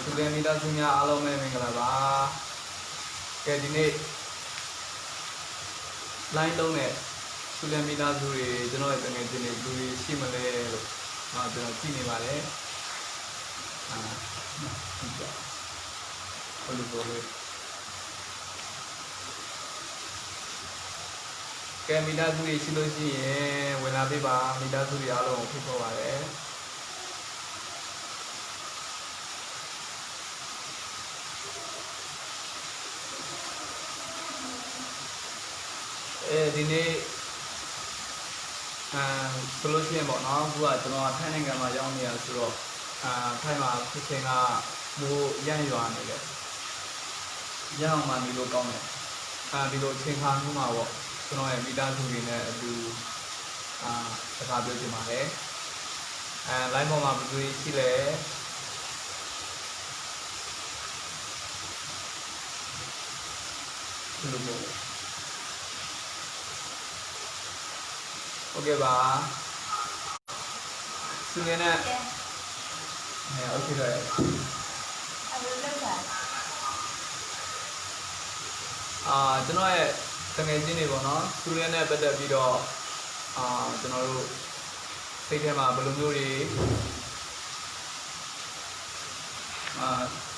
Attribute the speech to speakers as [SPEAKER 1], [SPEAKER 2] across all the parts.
[SPEAKER 1] Sudah minta punya alam memang lah, kayak ini lain dong nih, sudah minta duri, jenol itu nih jenis duri si mana, jenol sini mana, tidak, boleh. Kayak minta duri silo sih, wena tiba minta duri alam kita boleh. Ini solusi yang mana buat jenol training kan macam ni asal, kayak mana kucingnya bu yang jual ni ke, yang mana di lokal ni, di lokal cinghan tu mahu, jenol yang minta duri ni tu, terkabul cuma le, lain mau mahu duri sile. Oke ba, sebenarnya, oke deh. Jenol tengah sini bono, sebenarnya pada video, jenol sekitar belum juri,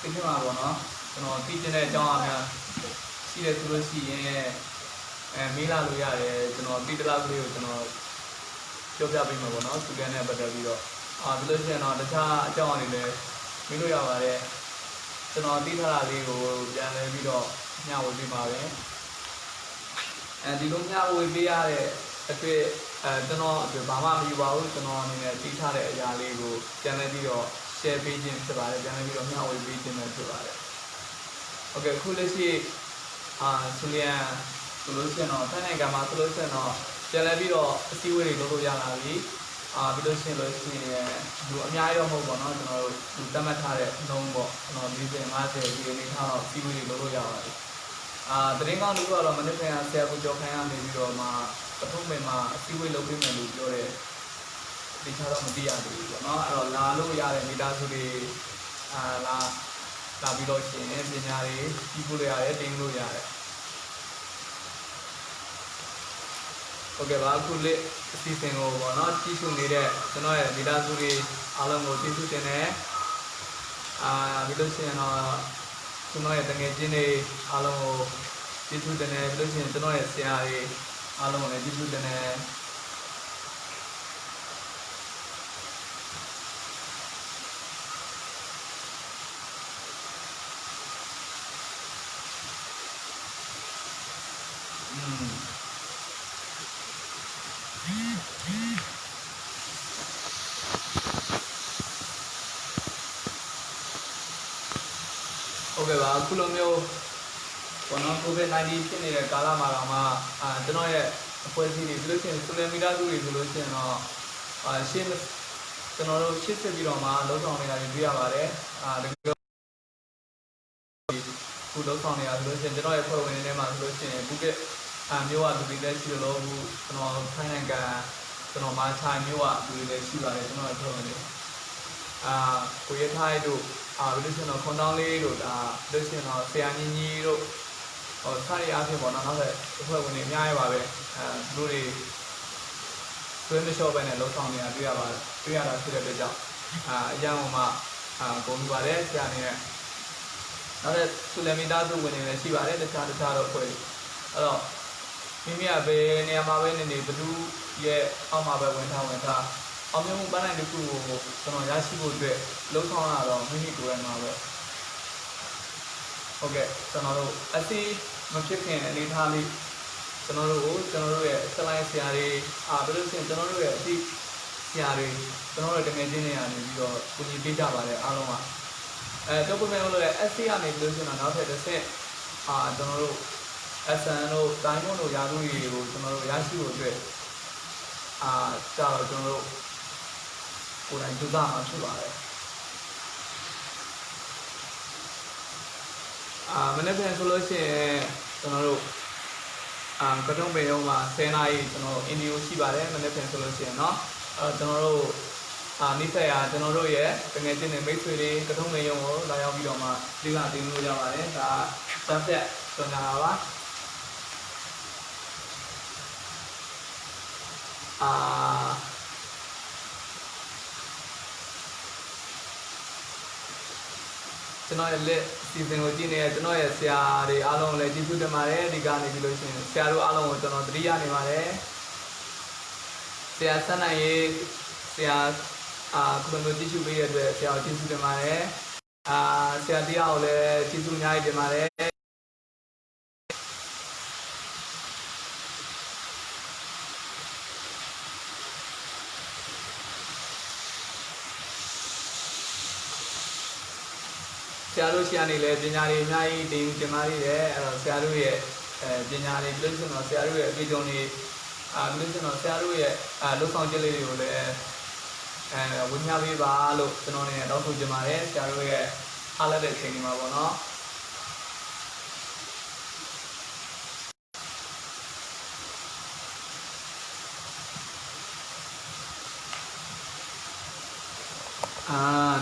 [SPEAKER 1] sekitar bono, jenol tiada jangan, sila solusi mila lu ya, jenol tidak lalu jenol. Coba beri makan, sudah pada video. Bila saya nak dah jangan ni le, video yang mana, jenol tidak lagi jangan video nyawa di mana. Di dalam nyawa dia tapi jenol bapa mi bawa jenol ni tidak ada yang lagi jangan video share page sebab jangan video nyawa page sebab. Okey, kulisi solution tanah gamma solution jalan video siwe dulu yang lagi, video solusi dua nyaya mau bono, jenol utama thare nombor, bisa masih di thare siwe dulu yang lagi. Teringat dulu kalau mana saya bujuk saya video betul memang siwe lebih melucu deh, di cara media dulu, lalu ya media suri la video sini senyari, ibu ya tinggal ya. Oke, aku lihat sistem apa, tisu ni deh, jenol media suri alam tisu jenis, video sini jenol tengah jenis alam tisu jenis, video sini jenol siari alam tisu jenis. Oke, aku lomio, konon COVID-19 ni kala malam jenol polisi ni solusi sudah mira tu solusi sim jenol shift sebiro losong ni lagi dia bare, ku losong ni solusi jenol pun ini solusi bukan miwa tu bila silo jenol kainga jenol macam miwa tu bila silo jenol pun ini, kuya thai tu. Bila seno kondang le lo, bila seno seani lo, sari api mana nak apa pun ni nyai bawa, dulu tuan mesra pun ni losong ni dia ada sudah beja, yang mana kau bawa seani ni, ada sudah minta tu pun ni si bawa cara kau, alors, ini apa ni apa ni betul ye apa pun tahu. Ambil mungkin itu kalau ya sih boleh, losong ada, mini tu yang mana. Oke, kalau asih macam ni thali, kalau selain siari, belum sih kalau si siari, kalau dengan jenis ni juga punya beda pada alama. Tapi kalau asih ni belum sih nak ada sih, kalau asal diamond ya tu kalau ya sih boleh, kalau kurang juga macam mana? မနေ့ပြန်ဆိုလို့ရှိရင်ကျွန်တော်တို့ကတုံးပေရုံးမှာ10နာရီကျွန်တော်အင်ဒီယိုရှိပါတယ်မနေ့ပြန်ဆိုလို့ရှိရင်เนาะကျွန်တော်တို့နိစ္စရာကျွန်တော်တို့ရဲ့တကယ်ချင်းနေမိတ်ဆွေတွေကတုံးပေရုံးကိုလာရောက်ပြီးတော့မှလေ့လာသင်လို့ရပါတယ်ဒါစက်သက်ဆိုနေတာပါကျွန်တော်ရဲ့လက်စီစဉ်ကိုကြည့်နေကျွန်တော်ရဲ့ဆရာတွေအားလုံးလည်းကျေးဇူးတင်ပါတယ်ဒီကနေပြီးလို့ရှိရင်ဆရာတို့အားလုံးကိုကျွန်တော်သတိရနေပါတယ်ဆရာဆက်နိုင်ရေးဆရာခုလိုကြည့်ရှုပေးရတဲ့အတွက်ဆရာကိုကျေးဇူးတင်ပါတယ်ဆရာတရားကိုလည်းကျေးဇူးအများကြီးတင်ပါတယ်ဆရာတို့ဆရာနေလဲပညာတွေအများကြီးတင်ပါသေးတယ်အဲ့တော့ဆရာတို့ရဲ့ပညာတွေပြီးလို့ဆိုတော့ဆရာတို့ရဲ့အတွေ့အကြုံတွေပြီးလို့ဆိုတော့ဆရာတို့ရဲ့လှုပ်ဆောင်ချက်လေးတွေကိုလည်းဝင်ပြပေးပါလို့ကျွန်တော်နေတောင်းဆိုချင်ပါတယ်ဆရာတို့ရဲ့အားလက်တဲ့အချိန်ဒီမှာပေါ့နော်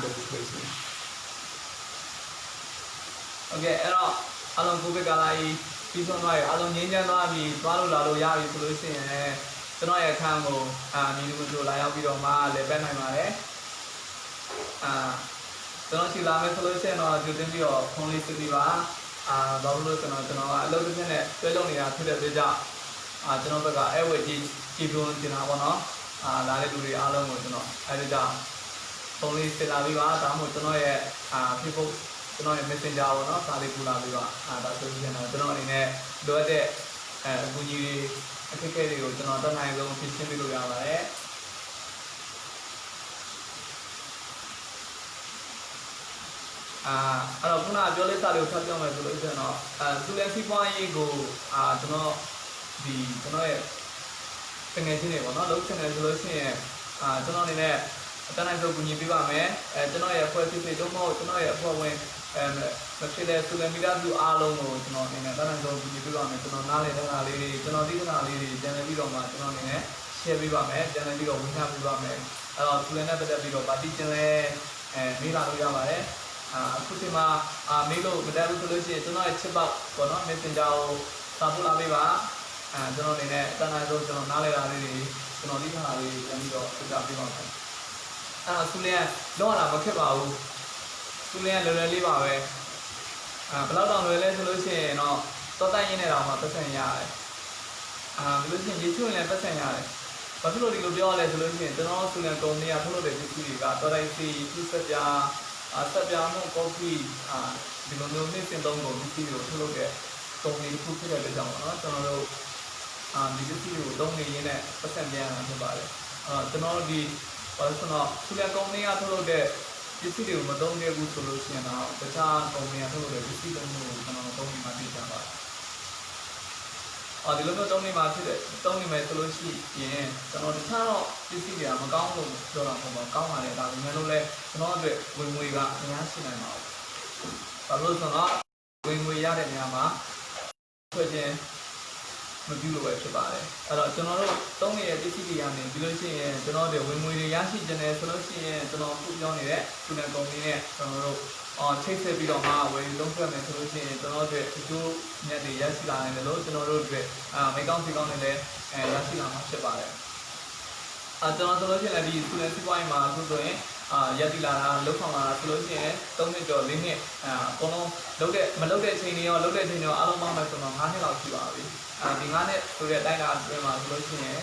[SPEAKER 1] this is crazy okay အဲ့တော့အလုံးကိုဗစ်ကာလကြီးပြီးဆုံးသွားပြီအလုံးငြိမ်းချမ်းသွားပြီသွားလို့လာလို့ရပြီဆိုလို့ရှိရင်ကျွန်တော်ရဲ့အခန်းကိုမြည်လို့လာရောက်ပြီးတော့မှလည်းပတ်နိုင်ပါတယ်ကျွန်တော်ရှိလာမယ်ဆိုလို့ရှိရင်တော့ကြိုတင်ပြီးတော့ဖုန်းလေးစစ်ပြီးပါဘာလို့ဆိုတော့ကျွန်တော်ကအလုပ်တစ်ချက်နဲ့တွဲလုပ်နေတာဖြစ်တဲ့အတွက်ကြောင့်ကျွန်တော်ဘက်ကအဲ့ဝက်ကြီးကြည့်ပြနေတာပေါ့နော်လာတဲ့လူတွေအားလုံးကိုကျွန်တော်အဲ့ဒါကြောင့်ဖုန်းလေးစစ်လာပြီးပါဒါမှမဟုတ်ကျွန်တော်ရဲ့Facebookကျွန်တော်ရဲ့ Messenger ပေါ့နော်စာလေးပူလာပြီးပါဒါဆိုရင်တော့ကျွန်တော်အနေနဲ့လိုအပ်တဲ့အကူအညီတွေအခက်အခဲတွေကိုကျွန်တော်တတ်နိုင်ဆုံးဖြေရှင်းပေးလို့ရပါတယ်အဲ့တော့ခုနပြောလေးစာလေးကိုထပ်ပြောမယ်ဆိုလို့ရှိရင်တော့သူလည်းစီးပွားရေးကိုကျွန်တော်ကျွန်တော်ရဲ့တကယ်ချင်းတွေပေါ့နော်လုံးချင်တယ်ဆိုလို့ရှိရင်ကျွန်တော်အနေနဲ့အတန်းနိုင်ဆုံးကူညီပေးပါမယ်ကျွန်တော်ရဲ့အဖွဲ့အစည်းတွေတော့မဟုတ်ကျွန်တော်ရဲ့အဖွဲ့ဝင်မဖြစ်တဲ့ဆိုလမီတာသူအားလုံးကိုကျွန်တော်အနေနဲ့တန်းနိုင်ဆုံးကူညီပေးပါမယ်ကျွန်တော်နားလည်တဲ့ဟာလေးတွေကျွန်တော်သိတဲ့ဟာလေးတွေပြန်လည်ပြီးတော့မှကျွန်တော်အနေနဲ့ share ပေးပါမယ်ပြန်လည်ပြီးတော့ဝင်ထားပေးပါမယ်အဲ့တော့ဆိုလနဲ့ပတ်သက်ပြီးတော့ပါတီချင်းလဲမေးလာလို့ရပါတယ်အခုဒီမှာမေးလို့မတတ်ဘူးဆိုလို့ရှိရင်ကျွန်တော်ရဲ့ chip box ပေါ့နော် Messenger ကိုစာပို့လာပေးပါကျွန်တော်အနေနဲ့တန်းနိုင်ဆုံးကျွန်တော်နားလည်တာလေးတွေကျွန်တော်သိတဲ့ဟာလေးတွေပြန်ပြီးတော့ပြသပေးပါမယ်ဆူလျန်လောက်ရတာမခက်ပါဘူးဆူလျန်လွယ်လွယ်လေးပါပဲဘယ်လောက်တောင်လွယ်လဲဆိုလို့ရှိရင်တော့တောတိုက်ရင်းနဲ့တောင်မှပတ်စံရတယ်ဘယ်လိုရှိရင်ရေချိုးရင်လည်းပတ်စံရတယ်ဘာဖြစ်လို့ဒီလိုပြောရလဲဆိုလို့ရှိရင်ကျွန်တော်ဆူလျန်ကုမ္ပဏီကထုတ်လုပ်တဲ့ပစ္စည်းတွေကတောတိုက်စီသူ့ဆက်ပြားမှုကော်ဖီဒီလိုမျိုးနေ့စဉ်သုံးကုန်ပစ္စည်းတွေကိုထုတ်လုပ်တဲ့ကုမ္ပဏီတစ်ခုဖြစ်တဲ့အတွက်ကြောင့်ပေါ့နော်ကျွန်တော်တို့ဒီပစ္စည်းတွေကိုသုံးနေရင်းနဲ့ပတ်စံပြန်ရတာဖြစ်ပါတယ်ကျွန်တော်တို့ဒီဘာလို့ဆိုတော့ဆူလျန်ကုမ္ပဏီကထုတ်လုပ်တဲ့ပစ္စည်းတွေကိုမသုံးခဲ့ဘူးဆိုလို့ရှိရင်တော့တခြားကုမ္ပဏီကထုတ်လုပ်တဲ့ပစ္စည်းတွေကိုကျွန်တော်သုံးနေမှသိကြပါတယ်ဒီလိုမျိုးသုံးနေမှဖြစ်တဲ့သုံးနေမယ်ဆိုလို့ရှိရင်ကျွန်တော်တခြားတော့ပစ္စည်းတွေကမကောင်းလို့ပြောတာမဟုတ်ပါဘူးကောင်းပါတယ်ဒါပေမဲ့လို့လည်းကျွန်တော်အတွက်ဝင်ငွေကအများကြီးနိုင်ပါဘူးဘာလို့ဆိုတော့ဝင်ငွေရတဲ့နေရာမှာထွက်ခြင်းမပြုလို့ပဲဖြစ်ပါတယ်အဲ့တော့ကျွန်တော်တို့သုံးနေတဲ့ပစ္စည်းတွေကနေပြီးလို့ရှိရင်ကျွန်တော်တို့ဝင်ငွေတွေရရှိခြင်းနဲ့ဆိုလို့ရှိရင်ကျွန်တော်ခုပြောနေတဲ့သူနဲ့ကုမ္ပဏီနဲ့ကျွန်တော်တို့ချိတ်ဆက်ပြီးတော့မှဝယ်လုံးထွက်မယ်ဆိုလို့ရှိရင်ကျွန်တော်တို့အကျိုးမြတ်တွေရရှိလာနိုင်တယ်လို့ကျွန်တော်တို့အတွက်မိကောင်းစီကောင်းတွေလည်းရရှိလာမှာဖြစ်ပါတယ်ကျွန်တော်ဆိုလို့ရှိရင်ဒီသူနဲ့စီးပွားရေးမှာအခုဆိုရင်ရက်တိလာတာလောက်ဆောင်လာတာဆိုလို့ရှိရင်3နှစ်ကျော်4နှစ်အကုန်လုံးမလုပ်တဲ့အချိန်တွေရောလုပ်တဲ့အချိန်တွေရောအားလုံးပေါင်းမယ်ဆိုတော့9နှစ်လောက်ရှိပါပြီဒီ9နှစ်ဆိုတဲ့အတိုင်းအတာအတွင်းမှာဆိုလို့ရှိရင်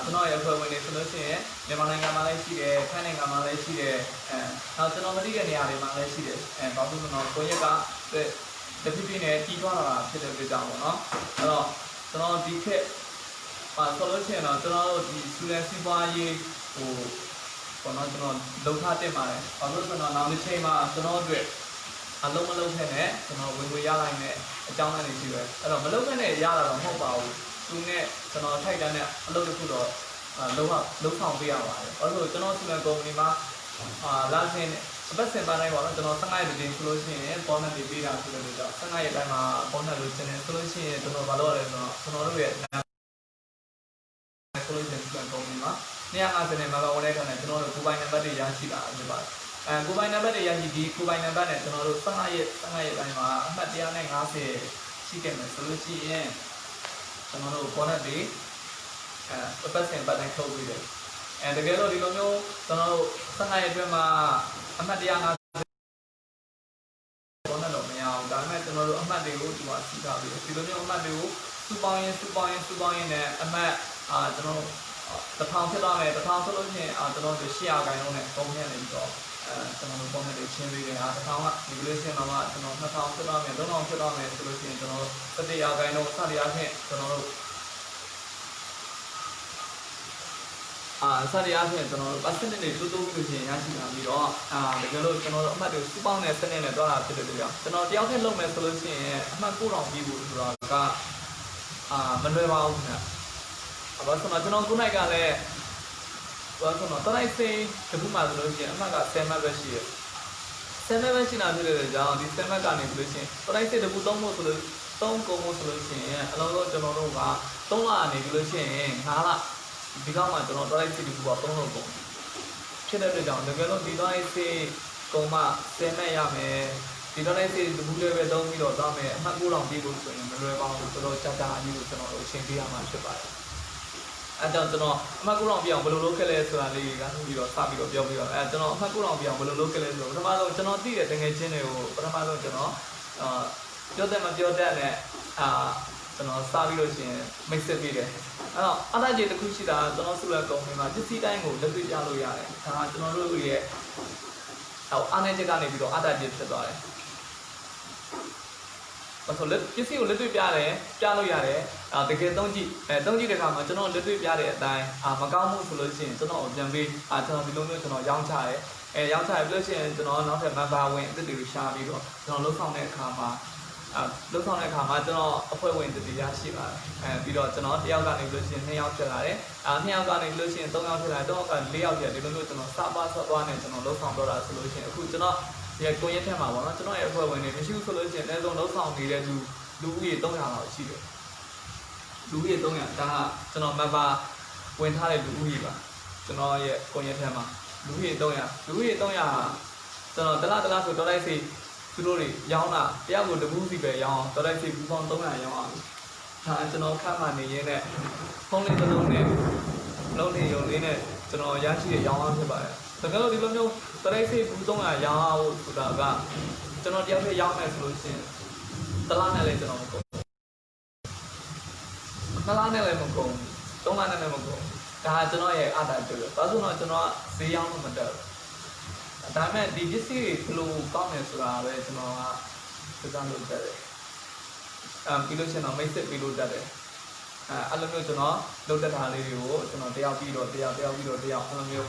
[SPEAKER 1] ကျွန်တော်ရဲ့အဖွဲ့ဝင်တွေဆိုလို့ရှိရင်မြန်မာနိုင်ငံမှာလည်းရှိတယ်ထိုင်းနိုင်ငံမှာလည်းရှိတယ်နောက်ကျွန်တော်မသိတဲ့နေရာတွေမှာလည်းရှိတယ်ဘာလို့လဲဆိုတော့ကိုရက်ကတဖြည်းဖြည်းနဲ့ကြီးထွားလာတာဖြစ်တဲ့အတွက်ကြောင့်ပေါ့နော်အဲ့တော့ကျွန်တော်ဒီခေတ်ဆိုလို့ရှိရင်တော့ကျွန်တော်တို့ဒီစူလန်စီးပွားရေးပေါ့နော်ကျွန်တော်လုံထားတင်ပါတယ်ဘာလို့ဆိုတော့နောက်တစ်ချိန်မှာကျွန်တော်အတွက်အလုံးမလုံးဖက်နဲ့ကျွန်တော်ဝင်ငွေရလိုက်တဲ့အကြောင်းအရာတွေရှိတယ်အဲ့တော့မလုံးဖက်နဲ့ရတာတော့မဟုတ်ပါဘူးသူနဲ့ကျွန်တော်ထိုက်တန်းတဲ့အလုပ်တစ်ခုတော့လုံးဆောင်ပေးရပါတယ်ဘာလို့ဆိုကျွန်တော်စူလန်ကုမ္ပဏီမှာလာစင်ချ ပတ်စင်ပန်းတိုင်းပေါ့နော်ကျွန်တော်15ရက်တည်းဆိုလို့ရှိရင်ဘောနက်တွေပေးတာဆိုလို့တော့15ရက်တိုင်းမှာဘောနက်လိုချင်တယ်ဆိုလို့ရှိရင်ကျွန်တော်ဘာလုပ်ရလဲဆိုတော့ကျွန်တော်တို့ရဲ့ဆိုလို့ရှိရင်ပြန်ကုန်ပြီမှာ250နဲ့မှာပါဝင်တဲ့ခါနဲ့ကျွန်တော်တို့ကိုပိုင်နံပါတ်တွေရရှိတာဖြစ်ပါတယ်ကိုပိုင်နံပါတ်တွေရရှိပြီးကိုပိုင်နံပါတ်နဲ့ကျွန်တော်တို့15ရက်တိုင်းမှာအမှတ်150ရှိခဲ့မယ်ဆိုလို့ရှိရင်ကျွန်တော်တို့ဘောနက်တွေပတ်စင်ပန်းတိုင်းထုတ်ပြီးတယ်တကယ်လို့ဒီလိုမျိုးကျွန်တော်တို့15ရက်အတွင်းမှာအမှတ်150ဘောနက်တော့မရအောင်ဒါပေမဲ့ကျွန်တော်တို့အမှတ်တွေကိုဒီမှာစီးထားပြီးဒီလိုမျိုးအမှတ်တွေကိုစုပေါင်းရင်နဲ့အမှတ်ကျွန်တော်1000ဖြစ်သွားမယ်1000ဆိုလို့ရှိရင်ကျွန်တော်တို့800ခိုင်လုံးနဲ့ပုံနဲ့နေပြီးတော့ကျွန်တော်တို့ပုံနဲ့ချင်းပေးတယ်1000ကဒီလိုရှင်းတော့မှကျွန်တော်2000ဖြစ်သွားမယ်3000ဖြစ်သွားမယ်ဆိုလို့ရှိရင်ကျွန်တော်တို့700ခိုင်လုံးစသည်အားဖြင့်ကျွန်တော်တို့စသည်အားဖြင့်ကျွန်တော်တို့ပတ်စနစ်တွေတိုးတိုးပြီးလို့ရှိရင်ရရှိလာပြီးတော့တကယ်လို့ကျွန်တော်တို့အမှတ်တွေစုပေါင်းတဲ့စနစ်နဲ့တွားတာဖြစ်တဲ့ကြောင့်ကျွန်တော်တယောက်တည်းလုပ်မယ်ဆိုလို့ရှိရင်အမှတ်9000ပြီးဖို့ဆိုတော့ကမလွယ်ပါဘူးခင်ဗျဘာလို့ဆိုတော့ကျွန်တော်ခုနိုင်ကလည်းဘာလို့ဆိုတော့တိုင်းစိန်တခုမှဆိုလို့ရှိရင်အမှတ်က10မှတ်ပဲရှိတယ်10မှတ်ပဲရှိတာဖြစ်တဲ့ကြောင့်ဒီ10မှတ်ကနေဆိုလို့ရှိရင်တိုင်းစိန်တခုသုံးဖို့ဆိုလို့3ကုန်ဖို့ဆိုလို့ရှိရင်အလုံးစုံကျွန်တော်တို့က3လအနေပြီးလို့ရှိရင်5လဒီကောင်မှကျွန်တော်တိုင်းစိန်တခုက3လုံးကုန်ဖြစ်တဲ့အတွက်ကြောင့်တကယ်လို့ဒီတိုင်းစိန်ကုန်မှ10မှတ်ရမယ်ဒီတော့လည်းစီတခုလေးပဲသုံးပြီးတော့သွားမယ်အမှတ်9000ပြည့်ဖို့ဆိုရင်မလွယ်ပါဘူးတော်တော်ကြာကြာအကြီးကိုကျွန်တော်တို့အချိန်ပေးရမှာဖြစ်ပါတယ်အဲကြောင့်ကျွန်တော်အမှတ်9000ပြည့်အောင်ဘယ်လိုလုပ်ခဲ့လဲဆိုတာလေးကပြီးတော့စပြီးတော့ပြောပြတော့ကျွန်တော်အမှတ်9000ပြည့်အောင်ဘယ်လိုလုပ်ခဲ့လဲဆိုတော့ပထမဆုံးကျွန်တော်သိတဲ့တကယ်ချင်းတွေကိုပထမဆုံးကျွန်တော်ပြောတတ်မပြောတတ်နဲ့ကျွန်တော်စပြီးလို့ရှိရင်မိတ်ဆက်ပေးတယ်အဲ့တော့အသားကြီးတစ်ခုရှိတာကျွန်တော်စုရကုံမှာပစ္စည်းတိုင်းကိုလက်တွေ့ပြလို့ရတယ်ဒါကကျွန်တော်တို့ရဲ့အားနည်းချက်ကနေပြီးတော့အသားကြီးဖြစ်သွားတယ်ဘာလို့လဲပစ္စည်းကိုလက်တွေ့ပြတယ်ပြလို့ရတယ်တကယ်သုံးကြည့်သုံးကြည့်တဲ့အခါမှာကျွန်တော်လက်တွေ့ပြတဲ့အတိုင်းမကောင်းမှုဆိုလို့ရှိရင်ကျွန်တော်ပြန်ပြီးကျွန်တော်ဒီလိုမျိုးကျွန်တော်ရောင်းချတယ်ရောင်းချရပြီးလို့ရှိရင်ကျွန်တော်နောက်ထပ် member ဝင်အသစ်တွေရှာပြီးတော့ကျွန်တော်လှုပ်ဆောင်တဲ့အခါမှာကျွန်တော်အဖွဲ့ဝင်တတိယရှိပါတယ်ပြီးတော့ကျွန်တော်တယောက်ကနေလို့ရှိရင်2ယောက်ဖြစ်လာတယ်2ယောက်ကနေလို့ရှိရင်3ယောက်ဖြစ်လာတယ်3ယောက်က4ယောက်ဖြစ်တယ်ဒီလိုမျိုးကျွန်တော်စပါဆော့သွားနေကျွန်တော်လှုပ်ဆောင်တော့တာဆိုလို့ရှိရင်အခုကျွန်တော်ဒီကိုရက်ထက်မှာပေါ့နော်ကျွန်တော်ရဲ့အဖွဲ့ဝင်တွေမရှိဘူးဆိုလို့ရှိရင်အနည်းဆုံးလှုပ်ဆောင်နေတဲ့လူဦးရေ300လောက်ရှိတယ်လူဦးရေ300ဒါကကျွန်တော် member ဝင်ထားတဲ့လူဦးရေပါကျွန်တော်ရဲ့ကိုရက်ထက်မှာလူဦးရေ300ကျွန်တော်တလားဆိုတော့လိုက်စီသူတို့တွေရောင်းတာတယောက်ကိုတပူးစီပဲရောင်းတော်လိုက်စီပူပေါင်း300ရောင်းအောင်ဒါကျွန်တော်ခန့်မှနေရင်းနဲ့ဖုန်းလေးတစ်လုံးနဲ့လုံးနေရုံလေးနဲ့ကျွန်တော်ရရှိတဲ့ရောင်းအောင်ဖြစ်ပါတယ်တကယ်လို့ဒီလိုမျိုးတော်လိုက်စီပူ300ရောင်းအောင်ဆိုတာကကျွန်တော်တယောက်တည်းရောင်းမယ်ဆိုလို့ရှိရင်တလားနဲ့လည်းကျွန်တော်မကုန်2လနဲ့လည်းမကုန်3လနဲ့လည်းမကုန်ဒါကကျွန်တော်ရဲ့အတားတူတယ်ဒါဆိုတော့ကျွန်တော်ဈေးရောင်းလို့မတက်ဘူးဒါပေမဲ့ဒီပစ္စည်းတွေဘယ်လိုကောင်းလဲဆိုတာပဲကျွန်တော်ကစမ်းလို့တက်တယ်ပြီးလို့ရှိရင်တော့မိတ်ဆက်ပြီးလို့တက်တယ်အဲ့လိုမျိုးကျွန်တော်လုပ်တက်တာလေးတွေကိုကျွန်တော်တယောက်ပြီးတော့တယောက်အဲ့လိုမျိုး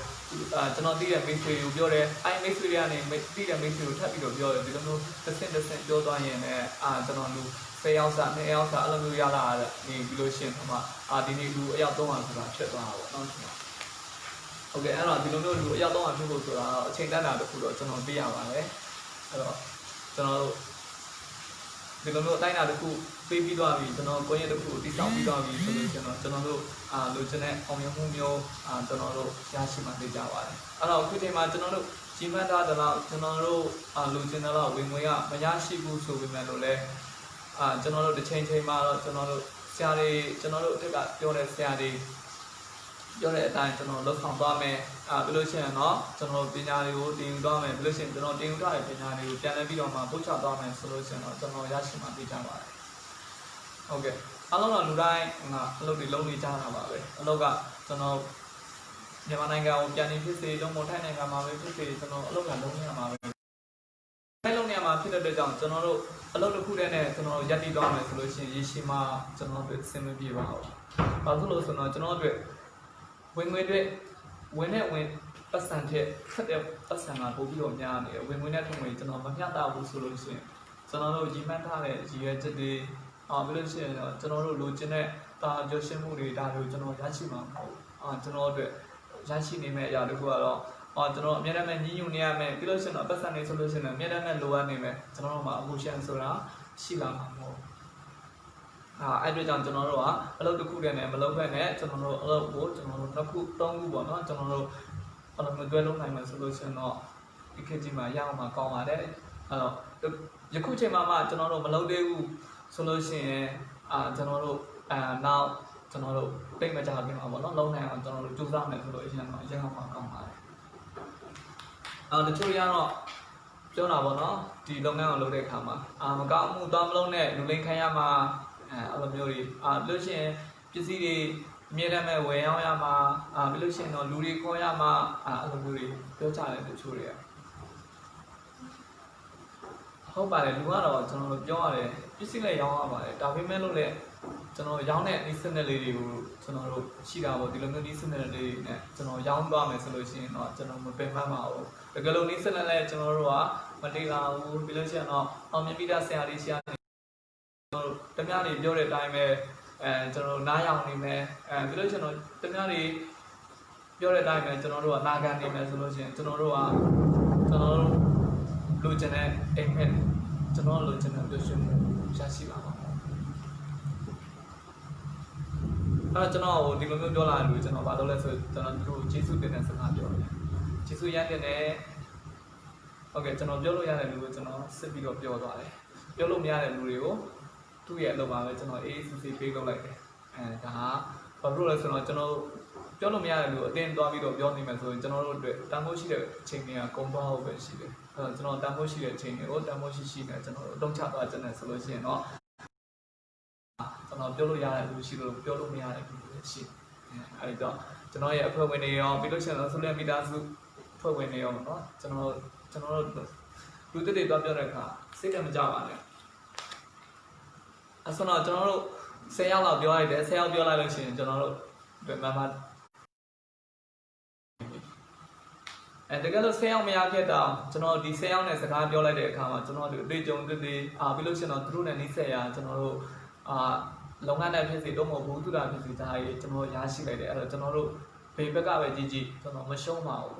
[SPEAKER 1] ကျွန်တော်သိတဲ့မိတ်ဆွေကိုပြောတယ်အဲ့မိတ်ဆွေတွေကနေသိတဲ့မိတ်ဆွေကိုထပ်ပြီးတော့ပြောတယ်ဒီလိုမျိုးတစ်ဆင့်ပြောသွားရင်လည်းကျွန်တော်လူ10ယောက်စာ2ယောက်စာအဲ့လိုမျိုးရလာတယ်ပြီးလို့ရှိရင်ဒီနေ့လူအယောက်300ဆိုတာဖြစ်သွားတာပေါ့နော်โอเคအဲ့တော့ဒီလိုမျိုးလူအယောက်300ဖြစ်ဖို့ဆိုတာအချိန်တန်တာတခုတော့ကျွန်တော်သိရပါတယ်အဲ့တော့ကျွန်တော်တို့ဒီလိုမျိုးအတိုင်းအတာတခုပေးပြီးသွားပြီကျွန်တော်ကိုယ့်ရဲ့တခုတိစောက်ပြီးသွားပြီဆိုလို့ကျွန်တော်တို့လိုချင်တဲ့အောင်မြင်မှုမျိုးကျွန်တော်တို့ရရှိမှသိကြပါတယ်အဲ့တော့အခုချိန်မှာကျွန်တော်တို့ကြီးမှန်းထားတဲ့လောက်ကျွန်တော်တို့လိုချင်တဲ့လောက်ဝင်ငွေကမရရှိဘူးဆိုပေမဲ့လို့လည်းကျွန်တော်တို့တစ်ချိန်မှာတော့ကျွန်တော်တို့ဆရာတွေကျွန်တော်တို့အထက်ကပြောတဲ့ဆရာတွေပြောတဲ့အတိုင်းကျွန်တော်လုပ်ဆောင်သွားမယ်ပြီးလို့ရှိရင်တော့ကျွန်တော်ပညာတွေကိုတင်ယူသွားမယ်ပြီးလို့ရှိရင်ကျွန်တော်တင်ယူထားတဲ့ပညာတွေကိုပြန်လည်ပြီးတော့မှပို့ချသွားမယ်ဆိုလို့ရှိရင်တော့ကျွန်တော်ရရှိမှသိကြပါတယ်ဟုတ်ကဲ့အားလုံးတော့လူတိုင်းအလုပ်တွေလုံးနေကြတာပါပဲအလုပ်ကကျွန်တော်မြန်မာနိုင်ငံကိုပြန်နေဖြစ်စေလုံးမထိုင်းနိုင်ငံမှာပဲဖြစ်စေကျွန်တော်အလုပ်ကလုံးနေရမှာပဲအဲ့လုံးနေရမှာဖြစ်တဲ့အတွက်ကြောင့်ကျွန်တော်တို့အလုပ်တစ်ခုတည်းနဲ့ကျွန်တော်ရပ်တည်သွားမယ်ဆိုလို့ရှိရင်ရေရှည်မှာကျွန်တော်တို့အဆင်မပြေပါဘူး။ဘာလို့လဲဆိုတော့ကျွန်တော်တို့ဝင်ငွေတွေဝင်ပတ်စံတဲ့ဖတ်တဲ့ပတ်စံကပို့ပြီးတော့များနေတယ်ဝင်ငွေနဲ့ထုံငွေကျွန်တော်မမျှတဘူးဆိုလို့ရှိရင်ကျွန်တော်တို့ရည်မှန်းထားတဲ့ရည်ရွယ်ချက်တွေပြီးလို့ရှိရင်တော့ကျွန်တော်တို့လိုချင်တဲ့ပျော်ရွှင်မှုတွေဒါတွေကိုကျွန်တော်ရရှိမှာမဟုတ်ကျွန်တော်တို့ရရှိနေမဲ့အရာတခုကတော့ ကျွန်တော်အများနဲ့ညှိညူနေရမယ်ပြီးလို့ရှိရင်တော့ပတ်စံနေဆိုလို့ရှိရင်အများနဲ့လိုအပ်နေမယ်ကျွန်တော်တို့မှာအခုရှန်ဆိုတာရှိလာမှာမဟုတ်အဲ့အတွက်ကြောင့်ကျွန်တော်တို့ကအလုပ်တစ်ခုတည်းနဲ့မလုပ်ဘဲနဲ့ကျွန်တော်တို့အလုပ်ကိုကျွန်တော်တို့တစ်ခုသုံးခုပေါ့နော်ကျွန်တော်တို့အလုပ်တွဲလုပ်နိုင်မယ်ဆိုလို့ရှိရင်တော့ဒီခေတ်ကြီးမှာရအောင်မှာကောင်းပါတယ်အဲ့တော့ယခုချိန်မှာမှကျွန်တော်တို့မလုပ်သေးဘူးဆိုလို့ရှိရင်ကျွန်တော်တို့နောက်ကျွန်တော်တို့တိတ်မကြခင်မှာပေါ့နော်လုံးနိုင်အောင်ကျွန်တော်တို့ကြိုးစားမယ်ဆိုလို့ရှိရင်တော့ရအောင်မှာကောင်းပါတယ်တချို့ရတော့ပြောတာပေါ့နော်ဒီလုပ်ငန်းကိုလုပ်တဲ့အခါမှာမကောင်းမှုသွားမလုံးနဲ့လူလိမ်ခံရမှာအဲ့လိုမျိုးတွေလို့ရှိရင်ပစ္စည်းတွေအမြဲတမ်းပဲဝယ်ရောက်ရမှာပြီးလို့ရှိရင်တော့လူတွေခေါ်ရမှာအဲ့လိုမျိုးတွေပြောကြတယ်တချို့တွေကဟုတ်ပါတယ်လူကတော့ကျွန်တော်တို့ပြောရတယ်ပစ္စည်းလည်းရောင်းရပါတယ်ဒါပေမဲ့လို့လည်းကျွန်တော်ရောင်းတဲ့ဒီစနစ်လေးတွေကိုကျွန်တော်တို့ရှိတာပေါ့ဒီလိုမျိုးဒီစနစ်လေးတွေနဲ့ကျွန်တော်ရောင်းသွားမယ်ဆိုလို့ရှိရင်တော့ကျွန်တော်မပင်ပန်းပါဘူးတကယ်လို့ဒီစနစ်လည်းကျွန်တော်တို့ကမတိလာဘူးပြီးလို့ရှိရင်တော့အောင်မြင်ပြီးသားဆရာလေးရှာနေကျွန်တော်တို့တမတွေပြောတဲ့အတိုင်းပဲကျွန်တော်တို့နားရောင်နေမယ်ပြီးလို့ရှိရင်တော့တမတွေပြောတဲ့အတိုင်းပဲကျွန်တော်တို့ကနာခံနေမယ်ဆိုလို့ရှိရင်ကျွန်တော်တို့လိုချင်တဲ့အိမ်မက်ကျွန်တော်လိုချင်တဲ့ပြောရှင်ရရှိပါမှာကျွန်တော်ဒီလိုမျိုးပြောလာလို့ကျွန်တော်ဘာလုပ်လဲဆိုကျွန်တော်တို့ကျေးဇူးတင်တဲ့စကားပြောတယ်ကျေးဇူးရတဲ့နဲ့ဟုတ်ကဲ့ကျွန်တော်ပြောလို့ရတဲ့လူကိုကျွန်တော်စစ်ပြီးတော့ပြောသွားတယ်ပြောလို့မရတဲ့လူတွေကိုသူ့ရဲ့အလုပ်ပါပဲကျွန်တော် AACC ပေးလုပ်လိုက်တယ်ဒါဘာလို့လဲဆိုတော့ကျွန်တော်ပြောလို့မရတဲ့လူကိုအတင်းသွားပြီးတော့ပြောနေမယ်ဆိုရင်ကျွန်တော်တို့အတွက်တန်ဖိုးရှိတဲ့အချိန်တွေကကုန်သွားဖို့ပဲရှိတယ်ကျွန်တော်တန်ဖိုးရှိတဲ့အချိန်တွေကိုတန်ဖိုးရှိနေကျွန်တော်တို့အသုံးချသွားကြတယ်ဆိုလို့ရှိရင်တော့ကျွန်တော်ပြောလို့ရတဲ့လူရှိလို့ပြောလို့မရတဲ့လူတွေရှိအဲ့တော့ကျွန်တော်ရဲ့အဖွဲ့ဝင်တွေရောပြီးလို့ရှိရင်တော့ဆိုလည်းမိသားစုအဖွဲ့ဝင်တွေရောเนาะကျွန်တော်တို့လူတွေတွားပြောတဲ့အခါစိတ်ကမကြပါနဲ့အဲ့ဆိုတော့ကျွန်တော်တို့10ယောက်လောက်ပြောလိုက်တယ်10ယောက်ပြောလိုက်လို့ရှိရင်ကျွန်တော်တို့မမတကယ်လို့10ယောက်မရခဲ့တော့ကျွန်တော်ဒီ10ယောက်နဲ့စကားပြောလိုက်တဲ့အခါမှာကျွန်တော်တို့အတွေ့အကြုံတွေပြီးလို့ရှိရင်တော့သူတို့နဲ့နှိစက်ရကျွန်တော်တို့လုပ်ငန်းနဲ့ဖြစ်စီတော့မဟုတ်ဘူးသူတာဖြစ်စီဒါကြီးကျွန်တော်ရရှိလိုက်တယ်အဲ့တော့ကျွန်တော်တို့ဘေးဘက်ကပဲကြီးကြီးကျွန်တော်မရှုံးပါဘူး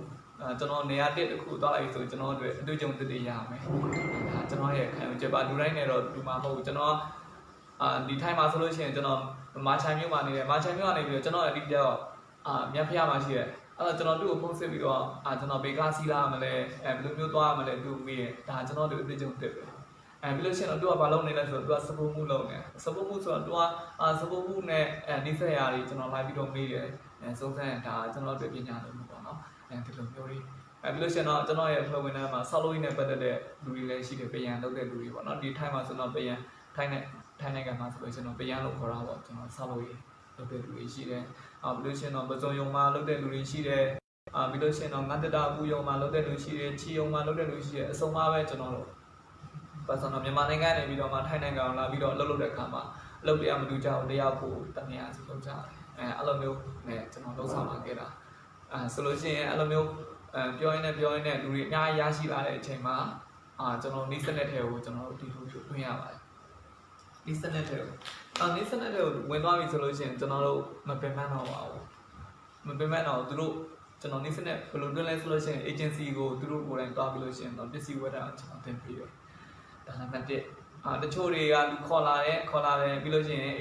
[SPEAKER 1] ကျွန်တော်နေရာတစ်ခုသွားလိုက်ဆိုကျွန်တော်တို့အတွေ့အကြုံတွေရမယ်ဒါကျွန်တော်ရဲ့ခံယူချက်ပါလူတိုင်းနဲ့တော့ဒီမှာမဟုတ်ဘူးကျွန်တော်ဒီထိုင်မှာဆိုလို့ရှိရင်ကျွန်တော်မာချိုင်မြို့မှာနေတယ်မာချိုင်မြို့ကနေပြီးတော့ကျွန်တော်အတိအကျတော့မြတ်ဖျားမှာရှိတယ်အဲ့တော့ကျွန်တော်သူ့ကိုဖုန်းဆက်ပြီးတော့ကျွန်တော်ဘေကားစီးလာမလဲဘယ်လိုမျိုးသွားရမလဲသူ့မေးတယ်ဒါကျွန်တော်တို့အတွေ့အကြုံတွေပဲပြီးလို့ရှိရင်တော့သူကဘာလုပ်နေလဲဆိုတော့သူကစပိုးမှုလုပ်နေစပိုးမှုဆိုတော့သူကစပိုးမှုနဲ့ဒီဆက်ရာတွေကျွန်တော်လိုက်ပြီးတော့မေးတယ်စုံစမ်းဒါကျွန်တော်တို့ပညာလို့ပေါ့နော်ဒီလိုမျိုးတွေပြီးလို့ရှိရင်တော့ကျွန်တော်ရဲ့အဖွဲ့ဝင်တွေမှာဆောက်လုပ်ရေးနဲ့ပတ်သက်တဲ့လူတွေလည်းရှိတယ်ပယံလုပ်တဲ့လူတွေပေါ့နော်ဒီထိုင်းမှာဆိုတော့ပယံထိုင်းနိုင်ငံမှာဆိုလို့ရှိရင်တော့ပယံလို့ခေါ်တာပေါ့ကျွန်တော်ဆောက်လုပ်ရေးလုပ်တဲ့လူတွေရှိတယ်ပြီးလို့ရှိရင်တော့ပစုံယုံမှာလုပ်တဲ့လူတွေရှိတယ်ပြီးလို့ရှိရင်တော့ငတ်တတာဘူးယုံမှာလုပ်တဲ့လူရှိတယ်ချီယုံမှာလုပ်တဲ့လူရှိတယ်အစုံမှာပဲကျွန်တော်တို့ပတ်စံတော့မြန်မာနိုင်ငံနေပြီးတော့မှထိုင်းနိုင်ငံလာပြီးတော့လှုပ်တဲ့အခါမှာအလုပ်တရားမတူကြဘူးတရားဖို့တနေရာစီလုပ်ကြတယ်အဲ့လိုမျိုးနဲ့ကျွန်တော်လှုပ်ဆောင်လာခဲ့တာဆိုလို့ရှိရင်အဲ့လိုမျိုးပြောရင်းနဲ့လူတွေအများကြီးရရှိလာတဲ့အချိန်မှာကျွန်တော်နီးစနစ်တွေကိုကျွန်တော်တို့ဒီလိုတွင်းရပါတယ်နီးစနစ်တွေကိုနီးစနစ်တွေကိုဝင်သွားပြီဆိုလို့ရှိရင်ကျွန်တော်တို့မပင်ပန်းတော့ပါဘူးမပင်ပန်းတော့သူတို့ကျွန်တော်နီးစနစ်ဘယ်လိုတွင်းလဲဆိုလို့ရှိရင် agency ကိုသူတို့ကိုယ်တိုင်တွားပြီးလို့ရှိရင်တော့ပစ္စည်းဝယ်တာကျွန်တော်တင်ပေးတယ်ဒါနံပါတ်1တချို့တွေကခေါ်လာတယ်ပြီးလို့ရှိရင်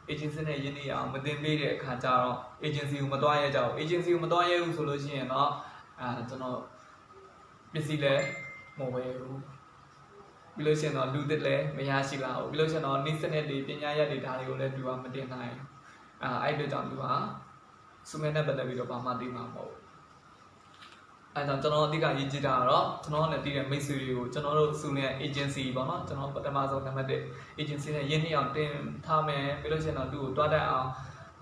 [SPEAKER 1] agency နဲ့ရင်းနှီးအောင်မတင်ပေးတဲ့အခါကျတော့ agency ကိုမတွားရဲကြဘူး agency ကိုမတွားရဲဘူးဆိုလို့ရှိရင်တော့ကျွန်တော်ပစ္စည်းလည်းမဝယ်ဘူးပြီးလို့ရှိရင်တော့လူသစ်လည်းမရရှိလာဘူးပြီးလို့ရှိရင်တော့နေ့စနစ်တွေပညာရပ်တွေဒါတွေကိုလည်းသူကမတင်နိုင်အဲ့အတွက်ကြောင့်သူကစုမဲနဲ့ပတ်သက်ပြီးတော့ဘာမှသိမှာမဟုတ်ဘူးအဲ့တော့ကျွန်တော်အဓိကရေးကြည့်တာကတော့ကျွန်တော်နဲ့တည်တဲ့မိတ်ဆွေတွေကိုကျွန်တော်တို့စုနေတဲ့ agency ပေါ့နော်ကျွန်တော်ပထမဆုံးနံပါတ်1 agency နဲ့ရင်းနှီးအောင်တင်ထားမယ်ပြီးလို့ရှိရင်တော့သူ့ကိုတွားတတ်အောင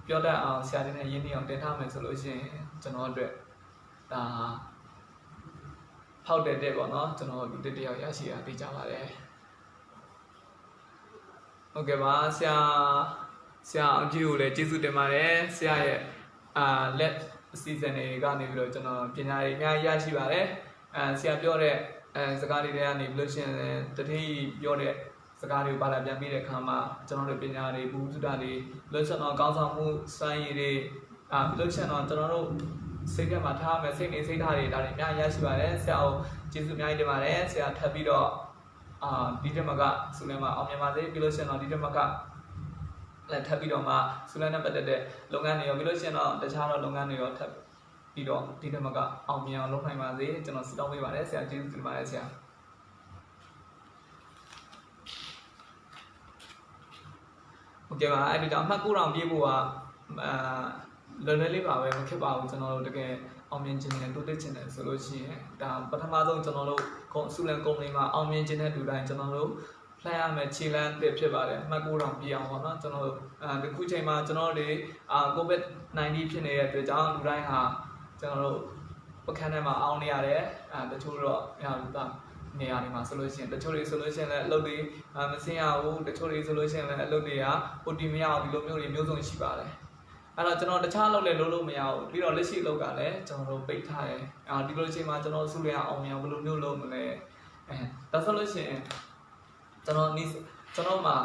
[SPEAKER 1] ်ပြောတတ်အောင်ဆရာတွေနဲ့ရင်းနှီးအောင်တင်ထားမယ်ဆိုလို့ရှိရင်ကျွန်တော်အတွက်ဒါဖောက်တဲ့ပေါ့နော်ကျွန်တော်ဒီတယောက်ရရှိတာသိကြပါတယ်ဟုတ်ကဲ့ပါဆရာအောင်ကြီးကိုလည်းကျေးဇူးတင်ပါတယ်ဆရာရဲ့လက်အစီအစဉ်တွေကနေပြီးတော့ကျွန်တော်ပညာတွေအများကြီးရရှိပါတယ်ဆရာပြောတဲ့စကားတွေတွေကနေပြီးလို့ရှိရင်တတိပြောတဲ့စကားတွေကိုပါလာပြန်ပြီးတဲ့အခါမှာကျွန်တော်တို့ပညာတွေဘူစုတာတွေလို့ကျွန်တော်ကောင်းဆောင်မှုစွမ်းရည်တွေပြီးလို့ရှိရင်တော့ကျွန်တော်တို့ စိတ်ထဲမှာထားမယ်စိတ်နေစိတ်ထားတွေဒါတွေအများကြီးရရှိပါတယ်ဆရာကိုကျေးဇူးအများကြီးတင်ပါတယ်ဆရာထပ်ပြီးတော့ဒီတက်မကဆုလည်းမှာအောင်မြင်ပါစေပြီးလို့ရှိရင်တော့ဒီတက်မကလည်းထပ်ပြီးတော့မှဆုလည်းနဲ့ပတ်သက်တဲ့လုပ်ငန်းတွေရောပြီးလို့ရှိရင်တော့တခြားတော့လုပ်ငန်းတွေရောထပ်ပြီးတော့ဒီတက်မကအောင်မြင်အောင်လုပ်နိုင်ပါစေကျွန်တော်ဆုတောင်းပေးပါတယ်ဆရာကျေးဇူးတင်ပါတယ်ဆရာโอเคပါအဲ့ဒီတော့အမှတ်9တောင်ပြေးဖို့ကလွယ်လွယ်လေးပါပဲမခက်ပါဘူးကျွန်တော်တို့တကယ်အောင်မြင်ခြင်းနဲ့တိုးတက်ခြင်းနဲ့ဆိုလို့ရှိရင်ဒါပထမဆုံးကျွန်တော်တို့ဆုလန်ကုမ္ပဏီမှာအောင်မြင်ခြင်းနဲ့တူတိုင်းကျွန်တော်တို့လှမ်းရမယ်ခြေလမ်းတစ်ဖြစ်ပါတယ်အမှတ်9တောင်ပြေးအောင်ပေါ့နော်ကျွန်တော်တို့ဒီခုချိန်မှာကျွန်တော်တို့COVID-19 ဖြစ်နေတဲ့အတွက်ကြောင့်လူတိုင်းဟာကျွန်တော်တို့ပကန်းထဲမှာအောင်နေရတယ်တချို့တော့နေရာတွေမှာဆိုလို့ရှိရင်တချို့တွေဆိုလို့ရှိရင်လည်းအလုပ်တွေမစင်ရဘူးတချို့တွေဆိုလို့ရှိရင်လည်းအလုပ်တွေက OT မရဘူးဒီလိုမျိုးတွေမျိုးစုံရှိပါတယ်အဲ့တော့ကျွန်တော်တခြားအလုပ်လည်းလုပ်လို့မရဘူးပြီးတော့လက်ရှိအလုပ်ကလည်းကျွန်တော်တို့ပိတ်ထားတယ်ဒီလိုအချိန်မှာကျွန်တော်ဆုရအောင်မြင်ဘယ်လိုမျိုးလုပ်မလဲဒါဆိုလို့ရှိရင်ကျွန်တော်မှာ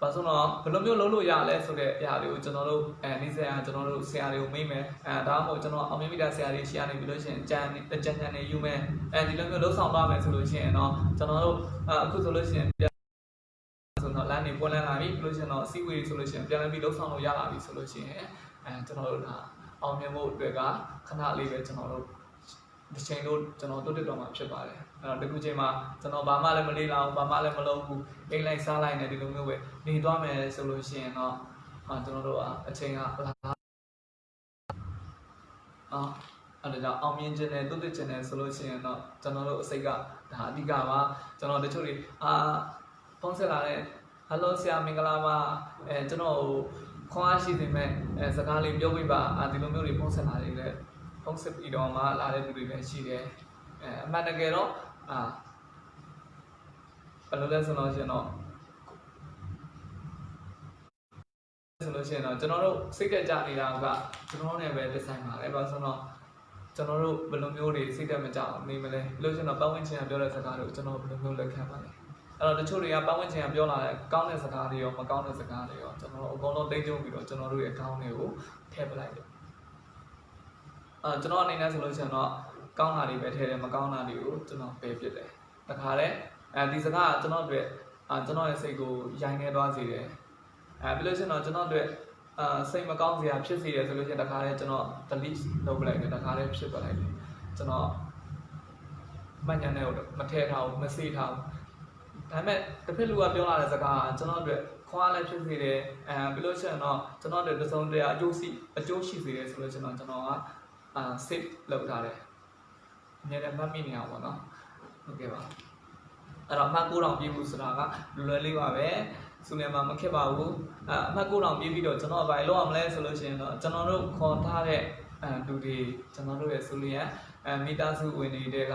[SPEAKER 1] ဘာလို့တော့ဘယ်လိုမျိုးလုပ်လို့ရလဲဆိုတဲ့အရာတွေကိုကျွန်တော်တို့နေ့စဉ်ကျွန်တော်တို့ဆရာတွေကိုမေးမယ်ဒါမှမဟုတ်ကျွန်တော်အောင်မြင်မိတာဆရာတွေရှေ့ရနေပြီလို့ရှိရင်ကြံနေယူမယ်ဒီလိုမျိုးလှုပ်ဆောင်သွားမယ်ဆိုလို့ရှိရင်တော့ကျွန်တော်တို့အခုဆိုလို့ရှိရင်ဆိုတော့လမ်းနေပွင့်လန်းလာပြီပြီးလို့ရှိရင်တော့စီဝေးဆိုလို့ရှိရင်ပြန်လည်ပြီးလှုပ်ဆောင်လို့ရလာပြီဆိုလို့ရှိရင်ကျွန်တော်တို့အောင်မြင်ဖို့အတွက်ကခဏလေးပဲကျွန်တော်တို့ဒီချိန်လို့ကျွန်တော်တိုးတက်တော့မှာဖြစ်ပါတယ်အဲ့တော့ဒီခုချိန်မှာကျွန်တော်ဘာမှလည်းမလေးလာဘူးဘာမှလည်းမလုပ်ဘူးအိမ်လိုက်စားလိုက်နေဒီလိုမျိုးပဲနေသွားမယ်ဆိုလို့ရှိရင်တော့ကျွန်တော်တို့အချိန်ကအဲ့ဒါကြောင့်အောင်မြင်ခြင်းနဲ့တိုးတက်ခြင်းနဲ့ဆိုလို့ရှိရင်တော့ကျွန်တော်တို့အစိတ်ကဒါအဓိကပါကျွန်တော်တချို့တွေဖုန်းဆက်လာတဲ့ Hello ဆရာမင်္ဂလာပါကျွန်တော်ခွန်အားရှိနေမဲ့စကားလေးပြောပြပါဒီလိုမျိုးတွေဖုန်းဆက်လာနေတယ်ဖုန်းဆက်ပြီးတော့မှလာတဲ့လူတွေလည်းရှိတယ်အမှန်တကယ်တော့ဘယ်လိုလဲဆိုလို့ရှိရင်တော့ကျွန်တော်တို့စိတ်သက်ကြနေတာကကျွန်တော်နဲ့ပဲဒီဇိုင်းပါလေဘာလို့ဆိုတော့ကျွန်တော်တို့ဘယ်လိုမျိုးတွေစိတ်သက်မကြအောင်နေမလဲလို့ကျွန်တော်ပတ်ဝန်းကျင်ကပြောတဲ့စကားတွေကိုကျွန်တော်ဘယ်လိုမျိုးလက်ခံပါလဲအဲ့တော့တချို့တွေကပတ်ဝန်းကျင်ကပြောလာတဲ့ကောင်းတဲ့စကားတွေရောမကောင်းတဲ့စကားတွေရောကျွန်တော်တို့အကုန်လုံးတိတ်ကျုံပြီးတော့ကျွန်တော်တို့ရဲ့အကောင်းတွေကိုထည့်ပလိုက်တယ်ကျွန်တော်အနေနဲ့ဆိုလို့ရှိရင်တော့ကောင်းတာတွေပဲထည့်တယ်မကောင်းတာတွေကိုကျွန်တော်ပယ်ပစ်တယ်တခါလဲဒီစကားကကျွန်တော်တို့ကျွန်တော်ရဲ့စိတ်ကိုရိုင်းနေသွားစေတယ်ပြီးလို့ရှိရင်တော့ကျွန်တော်တို့စိတ်မကောင်းစရာဖြစ်စေတယ်ဆိုလို့ရှိရင်တခါလဲကျွန်တော် delete လုပ်ပလိုက်တယ်တခါလဲဖြစ်ပလိုက်တယ်ကျွန်တော်မှတ်ဉာဏ်နဲ့မထည့်ထားဘူးမစေးထားဘူးဒါပေမဲ့တစ်ဖက်လူကပြောလာတဲ့စကားကကျွန်တော်တို့ခွာလည်းဖြစ်စေတယ်ပြီးလို့ရှိရင်တော့ကျွန်တော်တို့တစုံတရာအကျိုးရှိစေတယ်ဆိုလို့ကျွန်တော်ကsave လုပ်ထားတယ်အများနဲ့မှတ်မိနေအောင်ပေါ့နော်ဟုတ်ကဲ့ပါအဲ့တော့အမှတ်9တောင်ပြေးဖို့ဆိုတာကလွယ်လေးပါပဲစုနေမှာမခက်ပါဘူးအမှတ်9တောင်ပြေးပြီးတော့ကျွန်တော်ဘာလုပ်ရမလဲဆိုလို့ရှိရင်တော့ကျွန်တော်တို့ခေါ်ထားတဲ့လူတွေကျွန်တော်တို့ရဲ့စုလျက်မိသားစုဝင်တွေ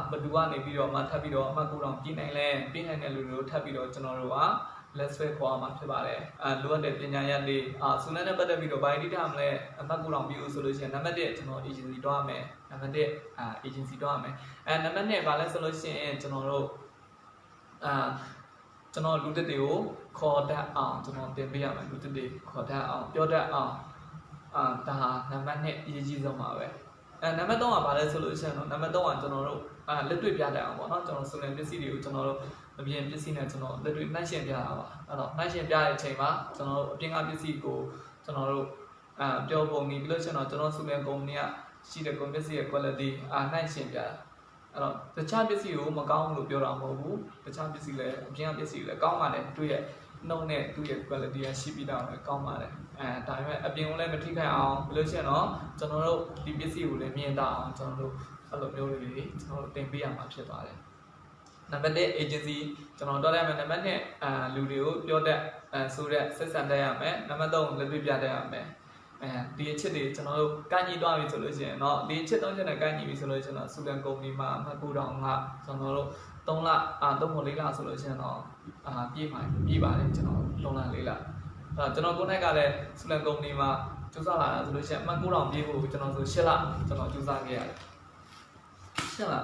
[SPEAKER 1] ကဘသူကနေပြီးတော့ထပ်ပြီးတော့အမှတ်9တောင်ပြေးနိုင်လဲပြေးနိုင်တဲ့လူတွေကိုထပ်ပြီးတော့ကျွန်တော်တို့ကလက်ဆွဲခေါ်မှာဖြစ်ပါတယ်လိုအပ်တဲ့ပညာရပ်လေးစုနဲ့ပတ်သက်ပြီးတော့ဘာအဓိကမလဲအမှတ်9တောင်ပြေးလို့ဆိုလို့ရှိရင်နံပါတ်1ကျွန်တော် agency တွားရမယ်နံပါတ်1agency တွားရမယ်နံပါတ်2ဘာလဲဆိုလို့ရှိရင်ကျွန်တော်တို့ကျွန်တော်လူတစ်တွေကိုခေါ်တတ်အောင်ကျွန်တော်တင်ပေးရမယ်လူတစ်တွေခေါ်တတ်အောင်ပြောတတ်အောင်ဒါနံပါတ်2အရေးကြီးဆုံးပါပဲနံပါတ်3ကဘာလဲဆိုလို့ရှိရင်တော့နံပါတ်3ကကျွန်တော်တို့လက်တွေ့ပြတတ်အောင်ပေါ့နော်ကျွန်တော်စုလင်ပစ္စည်းတွေကိုကျွန်တော်တို့အပြင်ပစ္စည်းနဲ့ကျွန်တော်လက်တွေ့နှိုင်းယှဉ်ပြတာပါအဲ့တော့နှိုင်းယှဉ်ပြတဲ့အချိန်မှာကျွန်တော်တို့အပြင်ကပစ္စည်းကိုကျွန်တော်တို့ပြောပုံပြီးလို့ရှိရင်တော့ကျွန်တော်စုလင်ကုမ္ပဏီကရှိတဲ့ကုန်ပစ္စည်းရဲ့ quality နှိုင်းယှဉ်ပြတာအဲ့တော့တခြားပစ္စည်းကိုမကောင်းဘူးလို့ပြောတာမဟုတ်ဘူးတခြားပစ္စည်းလည်းအပြင်ကပစ္စည်းလည်းကောင်းပါတယ်သူ့ရဲ့နှုတ်နဲ့သူ့ရဲ့ quality ကရှိပြီးတော့လည်းကောင်းပါတယ်ဒါပေမဲ့အပြင်ကိုလည်းမထိခိုက်အောင်ပြီးလို့ရှိရင်တော့ကျွန်တော်တို့ဒီပစ္စည်းကိုလည်းမြင်တတ်အောင်ကျွန်တော်တို့အဲ့လိုမျိုးလေးတွေကျွန်တော်တို့တင်ပေးရမှာဖြစ်ပါတယ်နံပါတ်1 agency ကျွန်တော်တော့ရမယ်နံပါတ်2လူတွေကိုပြောတတ်ဆိုတဲ့ဆက်ဆံတတ်ရမယ်နံပါတ်3လက်တွေ့ပြတတ်ရမယ်ဒီအချက်တွေကျွန်တော်တို့ကန့်ညီတွားပြီဆိုလို့ရှိရင်တော့ဒီအချက်3ချက်နဲ့ကန့်ညီပြီဆိုလို့ရှိရင်တော့စူလန်ကုမ္ပဏီမှာမှတ်ကူတောင်ကကျွန်တော်တို့3လ3လ4လဆိုလို့ရှိရင်တော့ပြေးပါတယ်ကျွန်တော်3လ4လအဲ့တော့ကျွန်တော်ကိုယ်နဲ့ကလည်းစူလန်ကုမ္ပဏီမှာစူးစမ်းလာတာဆိုလို့ရှိရင်မှတ်ကူတောင်ပြေးဖို့ကျွန်တော်ဆို8လကျွန်တော်စူးစမ်းခဲ့ရတယ်8လဘ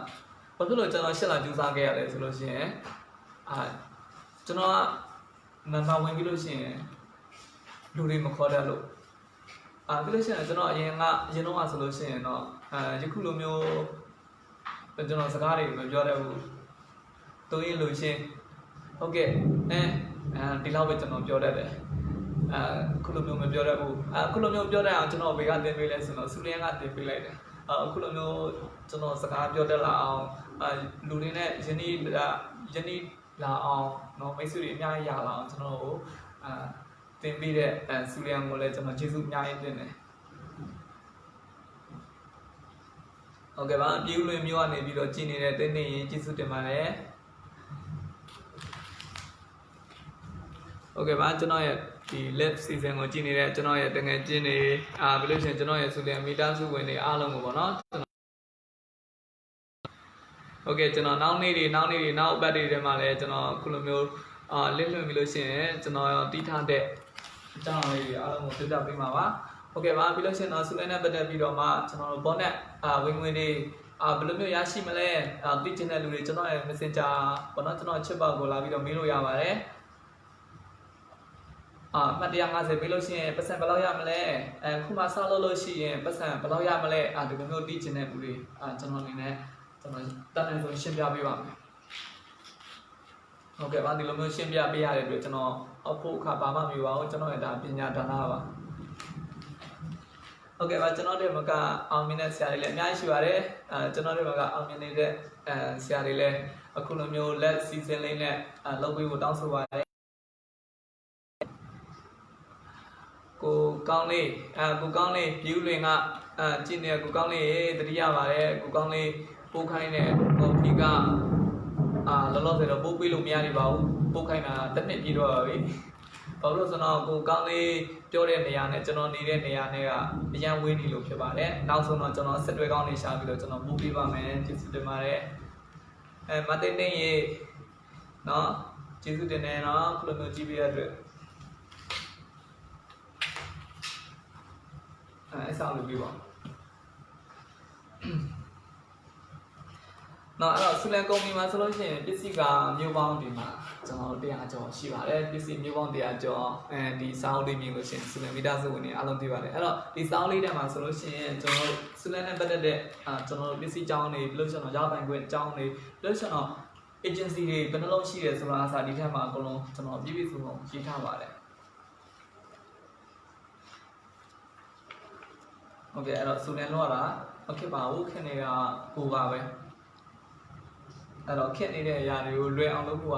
[SPEAKER 1] ာဖြစ်လို့ကျွန်တော်8လစူးစမ်းခဲ့ရလဲဆိုလို့ရှိရင်ကျွန်တော်ကနံပါတ်ဝင်ပြီးလို့ရှိရင်လူတွေမခေါ်တတ်လို့ ပြီးလို့ရှိရင်ကျွန်တော်အရင်တော့ဆိုလို့ရှိရင်တော့ယခုလိုမျိုးကျွန်တော်စကားတွေမပြောတတ်ဘူးတိုးရင်လို့ရှင်ဟုတ်ကဲ့ဒီလောက်ပဲကျွန်တော်ပြောတတ်တယ်ခုလိုမျိုးမပြောတတ်ဘူးခုလိုမျိုးပြောတတ်အောင်ကျွန်တော်ဘေကတင်ပေးလဲဆိုတော့စူလျန်ကတင်ပေးလိုက်တယ်ခုလိုမျိုးကျွန်တော်စကားပြောတတ်လာအောင်လူတွေနဲ့ယနေ့လာအောင်နော်မိတ်ဆွေတွေအများကြီးရလာအောင်ကျွန်တော်ကိုတင်ပေးတဲ့စူလျန်ကိုလည်းကျွန်တော်ကျေးဇူးအများကြီးတင်တယ်ဟုတ်ကဲ့ပါပြူလွင်မျိုးကနေပြီးတော့ကြည်နေတဲ့တင်းနေရင်ကျေးဇူးတင်ပါတယ်ဟုတ်ကဲ့ပါကျွန်တော်ရဲ့ဒီ live season ကိုကြည်နေတဲ့ကျွန်တော်ရဲ့တငယ်ချင်းတွေဘယ်လိုရှင်ကျွန်တော်ရဲ့စူလျန်မီတာစုဝင်တွေအားလုံးကိုပေါ့နော်ဟုတ်ကဲ့ကျွန်တော်နောက်အပတ်တွေထဲမှာလည်းကျွန်တော်ခုလိုမျိုးလင်းလွင်ပြီးလို့ရှိရင်ကျွန်တော်တီးထားတဲ့အကြောင်းလေးတွေအားလုံးကိုပြပြပေးမှာပါဟုတ်ကဲ့ပါပြီးလို့ရှိရင်တော့စူလျန်နဲ့ပတ်သက်ပြီးတော့မှကျွန်တော်တို့ဘောနဲ့ဝင်ငွေတွေဘယ်လိုမျိုးရရှိမလဲသိချင်တဲ့လူတွေကျွန်တော်ရဲ့ Messenger ပေါ့နော်ကျွန်တော်ချစ်ပေါက်ကိုလာပြီးတော့မေးလို့ရပါတယ်မှတ်150ပေးလို့ရှိရင်ပတ်စံဘယ်လောက်ရမလဲခုမှဆောက်လို့ရှိရင်ပတ်စံဘယ်လောက်ရမလဲဒီလိုမျိုးသိချင်တဲ့လူတွေကျွန်တော်အနေနဲ့ကျွန်တော်တန်းနေဆိုရှင်းပြပေးပါမယ်ဟုတ်ကဲ့ပါဒီလိုမျိုးရှင်းပြပေးရတဲ့အတွက်ကျွန်တော်အဖို့အခါဘာမှမပြောပါဘူးကျွန်တော်ရဲ့ဒါပညာဒါနပါဟုတ်ကဲ့ပါကျွန်တော်တို့မကအောင်မြင်တဲ့ဆရာတွေလည်းအများကြီးရှိပါတယ်ကျွန်တော်တို့ကအောင်မြင်နေတဲ့ဆရာတွေလည်းအခုလိုမျိုးလက်စီစဉ်လေးနဲ့လုပ်ပေးဖို့တောင်းဆိုပါတယ်ကိုကောင်းလေးပြူးလွင်ကကြည့်နေကိုကောင်းလေးတတိယပါတယ်ကိုကောင်းလေးပို့ခိုင်းတဲ့ကိုဖီကလောလောဆယ်တော့ပို့ပေးလို့မရနေပါဘူးပို့ခိုင်းတာတစ်နှစ်ပြည့်တော့ပါပြီဘာလို့ဆိုတော့ကိုကောင်းလေးပြောတဲ့နေရာနဲ့ကျွန်တော်နေတဲ့နေရာနဲ့ကအရန်ဝေးနေလို့ဖြစ်ပါတယ်နောက်ဆုံးတော့ကျွန်တော်ဆက်တွဲကောင်းနေရှာပြီးတော့ကျွန်တော်ပို့ပေးပါမယ်ကျေးဇူးတင်ပါတယ်မတင်နေရေနော်ကျေးဇူးတင်တယ်နော်ခုလိုမျိုးကြည့်ပေးရတဲ့အတွက်ဆောက်လို့ပြီးပါနော်အဲ့တော့ဆူလန်ကုမ္ပဏီမှာဆိုလို့ရှိရင်ပစ္စည်းကမျိုးပေါင်းဒီမှာကျွန်တော်100ကျော်ရှိပါတယ်ပစ္စည်းမျိုးပေါင်း100ကျော်ဒီစောင်းလေးမြင်လို့ရှိရင်ဆူလန်မီတာစုဝင်တွေအားလုံးသိပါတယ်အဲ့တော့ဒီစောင်းလေးထဲမှာဆိုလို့ရှိရင်ကျွန်တော်ဆူလန်နဲ့ပတ်သက်တဲ့ကျွန်တော်ပစ္စည်းကြောင်းတွေပြီးလို့ရှိရင်ရောက်ပိုင်ခွင့်ကြောင်းတွေပြီးလို့ရှိရင် agency တွေဘယ်နှလုံးရှိတယ်ဆိုတာအစားဒီထက်မှာအကုန်လုံးကျွန်တော်ပြည့်ပြည့်စုံစုံရေးထားပါတယ်ဟုတ်ကဲ့အဲ့တော့ဆူလန်လောက်တာမဖြစ်ပါဘူးခင်တွေကကိုပါပဲအဲ့တော့ခက်နေတဲ့အရာတွေကိုလွယ်အောင်လုပ်ဖို့က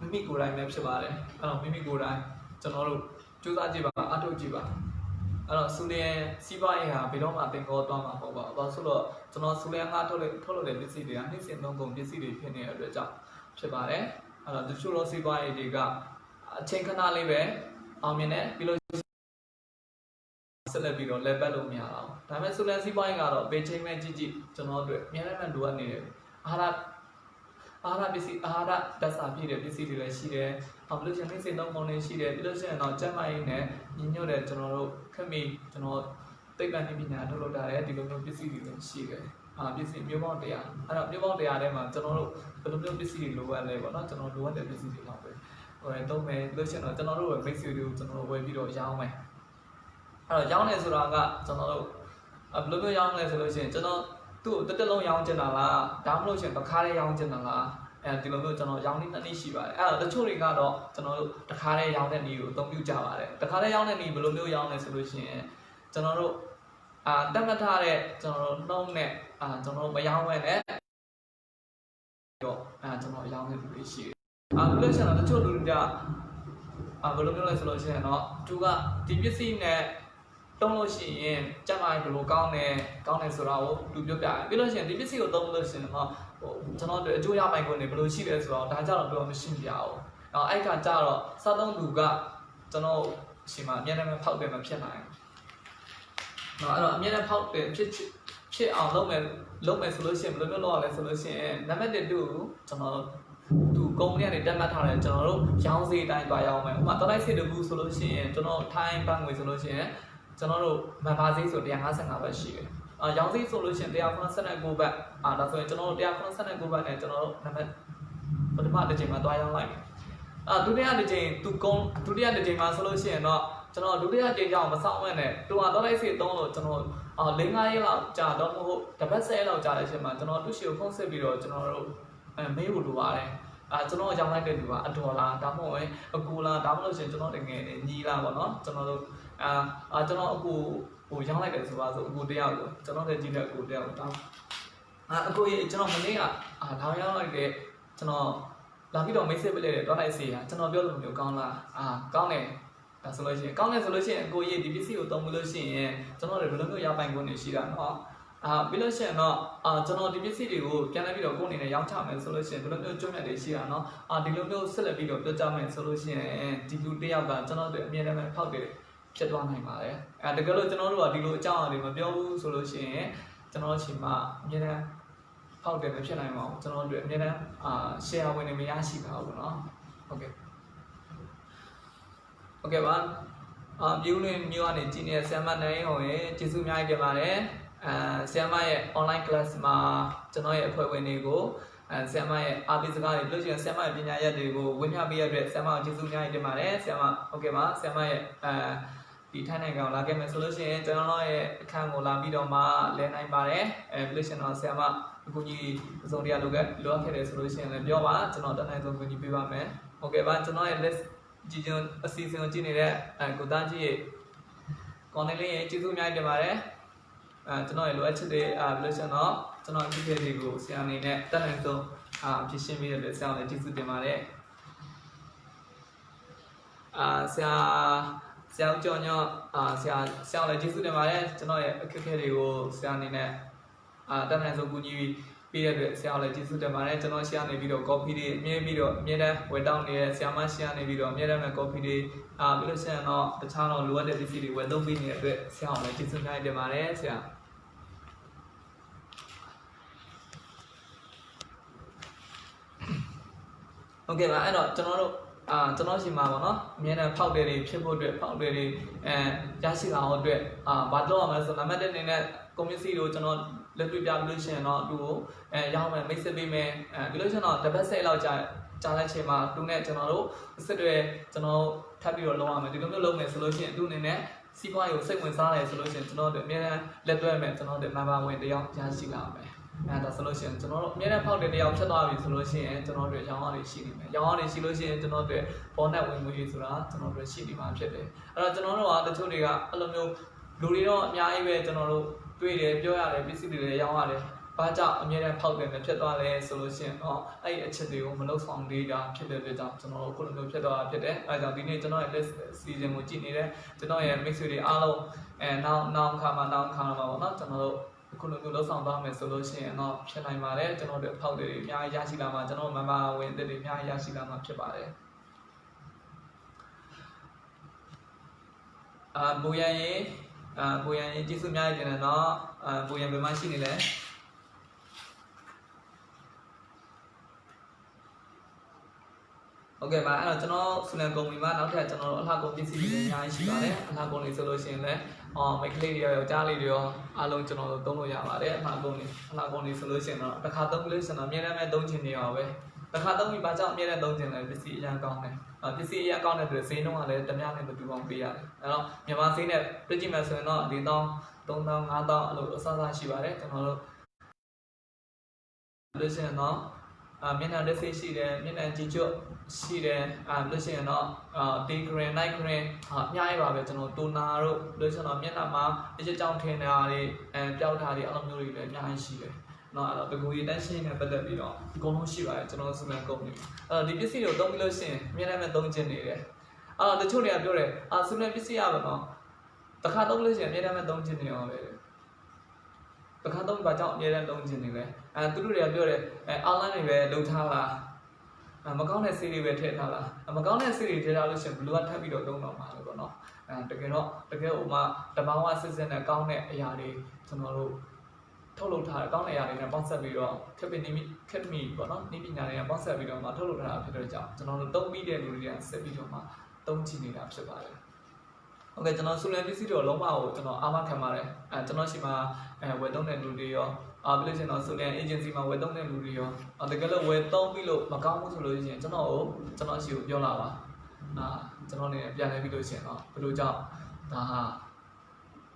[SPEAKER 1] မိမိကိုယ်တိုင်ပဲဖြစ်ပါတယ်အဲ့တော့မိမိကိုယ်တိုင်ကျွန်တော်တို့ကြိုးစားကြည့်ပါအထောက်ကြည့်ပါအဲ့တော့ဆူလန်စီးပွားရေးဟာဘယ်တော့မှတင်ကောသွားမှာမဟုတ်ပါဘူးဘာလို့ဆိုတော့ကျွန်တော်ဆူလန်ကထုတ်လို့တဲ့ပစ္စည်းတွေကနှိမ့်စင်သုံးကုန်ပစ္စည်းတွေဖြစ်နေတဲ့အတွက်ကြောင့်ဖြစ်ပါတယ်အဲ့တော့တချို့သောစီးပွားရေးတွေကအချိန်ခဏလေးပဲအောင်မြင်တယ်ပြီးလို့ဆက်လက်ပြီးတော့လက်ပတ်လို့မရအောင်ဒါပေမဲ့ဆူလန်စီးပွားရေးကတော့ဘေးချိန်မဲ့ကြည့်ကျွန်တော်တို့အများနဲ့လိုအပ်နေတယ်အာဟာရပစ္စည်းအာဟာရဓာတ်စာပြည့်တဲ့ပစ္စည်းတွေလည်းရှိတယ်။ဘလို့ရှင်နေစင်သုံးပုံတွေရှိတယ်ပြီးလို့ရှိရင်တော့ကျန်းမာရေးနဲ့ညီညွတ်တဲ့ကျွန်တော်တို့ခက်မီကျွန်တော်သိပ္ပံပညာထုတ်လုပ်တာလည်းဒီလိုမျိုးပစ္စည်းတွေလည်းရှိတယ်။ပစ္စည်းမျိုးပေါင်း100အဲ့တော့မျိုးပေါင်း100ထဲမှာကျွန်တော်တို့ဘယ်လိုမျိုးပစ္စည်းတွေလိုအပ်လဲပေါ့နော်ကျွန်တော်လိုအပ်တဲ့ပစ္စည်းတွေတော့ပဲသုံးမယ်ပြီးလို့ရှိရင်တော့ကျွန်တော်တို့ရဲ့မိတ်ဆွေတွေကိုကျွန်တော်တို့ဝယ်ပြီးတော့ရောင်းမယ်။အဲ့တော့ရောင်းနေဆိုတာကကျွန်တော်တို့ဘယ်လိုမျိုးရောင်းလဲဆိုလို့ရှိရင်ကျွန်တော်သူ့တက်လုံးရောင်းချင်တာလားဒါမှမဟုတ်ရှင်တစ်ခါတည်းရောင်းချင်တာလားဒီလိုမျိုးကျွန်တော်ရောင်းနေနှစ်နည်းရှိပါတယ်အဲ့တော့တချို့တွေကတော့ကျွန်တော်တို့တစ်ခါတည်းရောင်းတဲ့နည်းကိုအသုံးပြုကြပါတယ်တစ်ခါတည်းရောင်းတဲ့နည်းဘယ်လိုမျိုးရောင်းလဲဆိုလို့ရှိရင်ကျွန်တော်တို့တက်မှတ်ထားတဲ့ကျွန်တော်တို့နှုံးနဲ့ကျွန်တော်တို့မရောင်းဝဲနဲ့တော့ကျွန်တော်ရောင်းနေပြီရှိတယ်ဘယ်လိုရှင်တော့တချို့လူတွေကဘယ်လိုမျိုးလဲဆိုလို့ရှိရင်တော့သူကဒီပစ္စည်းနဲ့တုံးလို့ရှိရင်ကျမကြီးဘယ်လိုကောင်းတယ်ဆိုတာကိုသူပြောပြတယ်ပြီးလို့ရှိရင်ဒီပစ္စည်းကိုသုံးလို့ရှိရင်တော့ကျွန်တော်တို့အကျိုးရပိုင်ခွင့်တွေဘယ်လိုရှိလဲဆိုတော့ဒါကြတော့ပြောမရှင်းပြအောင်အဲ့ခါကျတော့စားသုံးသူကကျွန်တော်ရှိမှအမြဲတမ်းဖောက်တယ်မဖြစ်နိုင်ဘူးအဲ့တော့အမြဲတမ်းဖောက်တယ်ဖြစ်အောင်လုပ်မယ်ဆိုလို့ရှိရင်ဘယ်လိုမျိုးလုပ်ရလဲဆိုလို့ရှိရင်နံပါတ်1ကျွန်တော်သူကုမ္ပဏီကနေတက်မှတ်ထားတယ်ကျွန်တော်တို့ရောင်းစေးတိုင်းပါရောင်းမယ်ဥပမာတလိုက်စေတဘူးဆိုလို့ရှိရင်ကျွန်တော်ထိုင်းဘတ်ငွေဆိုလို့ရှိရင်ကျွန်တော်တို့မန်ပါဈေးဆို155ဘတ်ရှိတယ်ရောင်းဈေးဆိုလို့ရှိရင်189ဘတ်ဒါဆိုရင်ကျွန်တော်တို့189ဘတ်နဲ့ကျွန်တော်တို့နံပါတ်ပထမတစ်ချိန်မှာတွားရောင်းလိုက်မယ်ဒုတိယတစ်ချိန်မှာဆိုလို့ရှိရင်တော့ ကျွန်တော်ဒုတိယကြိမ်ကြောင်မဆောင်မဲ့နဲ့တူအောင်တော့လိုက်စီသုံးလို့ကျွန်တော်၄-၅ရက်လောက်ကြာတော့မဟုတ်တစ်ပတ်10လောက်ကြာတဲ့အချိန်မှာကျွန်တော်တူရှိကိုဖုန်းဆက်ပြီးတော့ကျွန်တော်တို့မေးဖို့လိုပါတယ်ကျွန်တော်ရောင်းလိုက်တဲ့လူကအတော်လားဒါမှမဟုတ်အကူလားဒါမှမဟုတ်ရှင်ကျွန်တော်တကယ်ညီလားပေါ့နော်ကျွန်တော်တို့ကျွန်တော်အကူဟိုရောင်းလိုက်တယ်ဆိုပါဆိုအကူတယောက်ကိုကျွန်တော်လည်းကြည့်တဲ့အကူတယောက်တောင်းအကူကြီးကျွန်တော်မနေ့ကလောင်းရောင်းလိုက်တဲ့ကျွန်တော်လာပြီးတော့မိတ်ဆက်ပေးလိုက်တယ်တွားလိုက်စီကျွန်တော်ပြောလို့မျိုးကောင်းလားကောင်းတယ်ဒါဆိုလို့ရှိရင်ကောင်းတယ်ဆိုလို့ရှိရင်အကူကြီးဒီပစ္စည်းကိုတုံးလို့ရှိရင်ကျွန်တော်တို့ဘယ်လိုမျိုးရပိုင်ခွင့်နေရှိတာနော်ပြီးလို့ရှိရင်တော့ကျွန်တော်ဒီပစ္စည်းတွေကိုပြန်လဲပြီးတော့ကိုယ်အနေနဲ့ရောင်းချမယ်ဆိုလို့ရှိရင်ဘယ်လိုမျိုးကျွမ်းမြတ်တွေရှိတာနော်ဒီလိုမျိုးဆက်လက်ပြီးတော့ပြောကြမယ်ဆိုလို့ရှိရင်ဒီလူတစ်ယောက်ကကျွန်တော်တို့အမြဲတမ်းဖောက်တယ်ဖြစ်သွားနိုင်ပါတယ်တကယ်လို့ကျွန်တော်တို့ကဒီလိုအကြောင်းအရာတွေမပြောဘူးဆိုလို့ရှိရင်ကျွန်တော်ချိန်မှာအမြဲတမ်းဖောက်တယ်မဖြစ်နိုင်ပါဘူးကျွန်တော်တို့အမြဲတမ်းshare ဝင်နေမရရှိပါဘူးเนาะဟုတ်ကဲ့ပါပြူးလင်းမျိုးကနေကြည့်နေတဲ့ဆရာမနိုင်ဟောရဲ့ကျေးဇူးအများကြီးတင်ပါတယ်ဆရာမရဲ့ online class မှာကျွန်တော်ရဲ့အဖွဲ့ဝင်တွေကိုဆရာမရဲ့အားပေးစကားတွေလို့ရှိရင်ဆရာမရဲ့ပညာရပ်တွေကိုဝေမျှပေးရတဲ့ဆရာမကိုကျေးဇူးအများကြီးတင်ပါတယ်ဆရာမဟုတ်ကဲ့ပါဆရာမရဲ့ဒီထိုင်းနိုင်ငံကိုလာခဲ့မယ်ဆိုလို့ရှိရင်ကျွန်တော်ရဲ့အခန်းကိုလာပြီးတော့မှလဲနိုင်ပါတယ်ပြီးလို့ရှိရင်တော့ဆရာမအခုကြီးအစုံတရားလိုအပ်ခဲ့တယ်ဆိုလို့ရှိရင်လည်းပြောပါကျွန်တော်တန်းနိုင်ဆုံးကူညီပေးပါမယ်ဟုတ်ကဲ့ပါကျွန်တော်ရဲ့ list ကြည်ကျင်အစီအစဉ်ကိုကြည့်နေတဲ့ကိုသားကြီးရဲ့ကော်နယ်လေးရဲ့ကျေးဇူးအများကြီးတင်ပါတယ်ကျွန်တော်ရဲ့လိုအပ်ချက်တွေပြီးလို့ရှိရင်တော့ကျွန်တော်အဖြစ်အပျက်တွေကိုဆရာအနေနဲ့တန်းနိုင်ဆုံးဖြည့်ရှင်းပေးရတဲ့ဆရာကိုလည်းကျေးဇူးတင်ပါတယ်ဆရာဦးကျော်ညောဆရာကိုလည်းကျေးဇူးတင်ပါတယ်ကျွန်တော်ရဲ့အခက်အခဲတွေကိုဆရာအနေနဲ့တန်းနိုင်ဆုံးကူညီပေးရတဲ့ဆရာကိုလည်းကျေးဇူးတင်ပါတယ်ကျွန်တော်ရှေ့ကနေပြီးတော့ coffee တွေအမြဲတမ်းဝယ်တောင်းနေတဲ့ဆရာမရှေ့ကနေပြီးတော့အမြဲတမ်း coffee တွေပြီးလို့ရှိရင်တော့တခြားတော့လိုအပ်တဲ့ပစ္စည်းတွေဝယ်သုံးပေးနေတဲ့အတွက်ဆရာကိုလည်းကျေးဇူးများတင်ပါတယ်ဆရာဟုတ်ကဲ့ပါအဲ့တော့ကျွန်တော်ရှိမှာပေါ့နော်အမြဲတမ်းဖောက်တယ်တွေဖြစ်ဖို့အတွက်ဖောက်တယ်တွေရရှိတာအောင်အတွက်ဘာလုပ်ရမလဲဆိုတော့နံပါတ်1အနေနဲ့ကွန်ပျူတာကိုကျွန်တော်လက်တွေ့ပြပြီးလို့ရှိရင်တော့သူ့ကိုရောင်းမယ်မိတ်ဆက်ပေးမယ်ပြီးလို့ရှိရင်တော့တစ်ပတ်10လောက်ကြာတဲ့ချိန်မှာသူနဲ့ကျွန်တော်တို့ဆက်တွဲကျွန်တော်ထပ်ပြီးတော့လုပ်ရမယ်ဒီလိုမျိုးလုပ်မယ်ဆိုလို့ရှိရင်သူအနေနဲ့စီးပွားရေးကိုစိတ်ဝင်စားတယ်ဆိုလို့ရှိရင်ကျွန်တော်တို့အများအားလက်တွဲမယ်ကျွန်တော်တို့နံပါတ်1တယောက်ရရှိလာမယ်ဒါဆိုလို့ရှိရင်ကျွန်တော်တို့အများအားဖောက်တဲ့တယောက်ဖြစ်သွားပြီဆိုလို့ရှိရင်ကျွန်တော်တို့ရောင်းရည်ရှိနေမယ်ရောင်းရည်ရှိလို့ရှိရင်ကျွန်တော်တို့ပေါ်နဲ့ဝင်ငွေဆိုတာကျွန်တော်တို့ရှိနေမှာဖြစ်တယ်အဲ့တော့ကျွန်တော်တို့ကတချို့တွေကအဲ့လိုမျိုးလူတွေတော့အများကြီးပဲကျွန်တော်တို့တွေ့တယ်ပြောရတယ်ပစ္စည်းတွေလည်းရောင်းရတယ်ဘာကြောင့်အမြဲတမ်းဖောက်တယ်နဲ့ဖြစ်သွားလဲဆိုလို့ရှိရင်တော့အဲ့ဒီအချက်တွေကိုမလုပ်ဆောင်သေးတာဖြစ်တဲ့အတွက်ကြောင့်ကျွန်တော်တို့ခုလိုမျိုးဖြစ်သွားတာဖြစ်တယ်အဲဒါကြောင့်ဒီနေ့ကျွန်တော်ရဲ့ list season ကိုကြည့်နေတဲ့ကျွန်တော်ရဲ့ mix တွေအားလုံးနောက်ခါမှာပေါ့နော်ကျွန်တော်တို့ခုလိုမျိုးလုပ်ဆောင်သွားမယ်ဆိုလို့ရှိရင်တော့ဖြစ်နိုင်ပါတယ်ကျွန်တော်တို့ဖောက်တွေအများကြီးရရှိလာမှာကျွန်တော်မမဝင်တဲ့တွေအများကြီးရရှိလာမှာဖြစ်ပါတယ်ဘူရန်ရင်ကျေးဇူးများတင်တယ်နော်ဘူရန်ဘယ်မှာရှိနေလဲโอเคပါအဲ့တော့ကျွန်တော်ဆူလန်ကုမ္ပဏီမှာနောက်ထပ်ကျွန်တော်တို့အလှကုန်ပစ္စည်းတွေအများကြီးရှိပါတယ်အလှကုန်တွေဆိုလို့ရှိရင်လည်းမိတ်ကလေးတွေရောကြားလေးတွေရောအားလုံးကျွန်တော်တို့သုံးလို့ရပါတယ်အလှကုန်တွေဆိုလို့ရှိရင်တော့တစ်ခါသုံးလို့ရှိရင်တော့အများနဲ့သုံးချင်နေပါပဲတစ်ခါသုံးပြီးဘာကြောင့်အများနဲ့သုံးချင်လဲပစ္စည်းအရင်ကောင်းတယ်ပစ္စည်းအရင်ကောင်းတဲ့အတွက်ဈေးနှုန်းကလည်းတများနဲ့မတူအောင်ပေးရတယ်အဲ့တော့မြန်မာဈေးနဲ့ပြည့်ကြည့်မယ်ဆိုရင်တော့4000 3000 5000အဲ့လိုအစရှိပါတယ်ကျွန်တော်တို့လို့ရှိရင်တော့မျက်နှာလက်ဆေးရှိတယ်မျက်နှာကြည့်ကျွတ်ရှိတယ်လို့ရှိရင်တော့day cream night cream အများကြီးပါပဲကျွန်တော်တိုနာတို့လို့ရှိရင်တော့မျက်နှာမှာအချက်ကြောင့်ထင်တာတွေပျောက်တာတွေအဲ့လိုမျိုးတွေလည်းအများကြီးရှိတယ်နော်အဲ့တော့တကူရီတက်ရှင်းနဲ့ပတ်သက်ပြီးတော့အကုန်လုံးရှိပါတယ်ကျွန်တော်စူလန်ကုမ္ပဏီအဲ့တော့ဒီပစ္စည်းတွေကိုသုံးပြီးလို့ရှိရင်အများနဲ့သုံးချင်နေတယ်အဲ့တော့တချို့တွေကပြောတယ်စူလန်ပစ္စည်းရပါတော့တစ်ခါသုံးလို့ရှိရင်အများနဲ့သုံးချင်နေအောင်ပဲတစ်ခါသုံးဘာကြောင့်အများနဲ့သုံးချင်နေလဲသူတို့တွေကပြောတယ်online တွေပဲလုပ်ထားလားမကောင်းတဲ့ဆေးတွေပဲထည့်ထားလားမကောင်းတဲ့ဆေးတွေထည့်ထားလို့ရှိရင်ဘလူးကထပ်ပြီးတော့သုံးတော့မှာလို့ပေါ့နော်တကယ်ဟိုမှာတဘာဝစစ်စစ်နဲ့ကောင်းတဲ့အရာတွေကျွန်တော်တို့ထုတ်လုပ်ထားတဲ့ကောင်းတဲ့အရာတွေနဲ့ပေါင်းစပ်ပြီးတော့ခက်မီပေါ့နော်ဤပညာတွေနဲ့ပေါင်းစပ်ပြီးတော့မှထုတ်လုပ်ထားတာဖြစ်တဲ့ကြောင့်ကျွန်တော်တို့သုံးပြီးတဲ့လူတွေကဆက်ပြီးတော့မှသုံးချနေတာဖြစ်ပါတယ်โอเคကျွန်တော်ဆူလန်ပစ္စည်းတွေလုံးဝကိုကျွန်တော်အားမခံပါတယ်ကျွန်တော်ရှိမှာဝယ်သုံးတဲ့လူတွေရောပြီးလို့ရှိရင်တော့ဆူလန် agency မှာဝယ်သုံးတဲ့လူတွေရောတကယ်လို့ဝယ်သုံးပြီးလို့မကောင်းဘူးဆိုလို့ရှိရင်ကျွန်တော်ရှိကိုပြောလာပါ ကျွန်တော်အနေနဲ့ပြန်လဲပြီးလို့ရှိရင်တော့ဘယ်လိုကြောင့်ဒါဟာ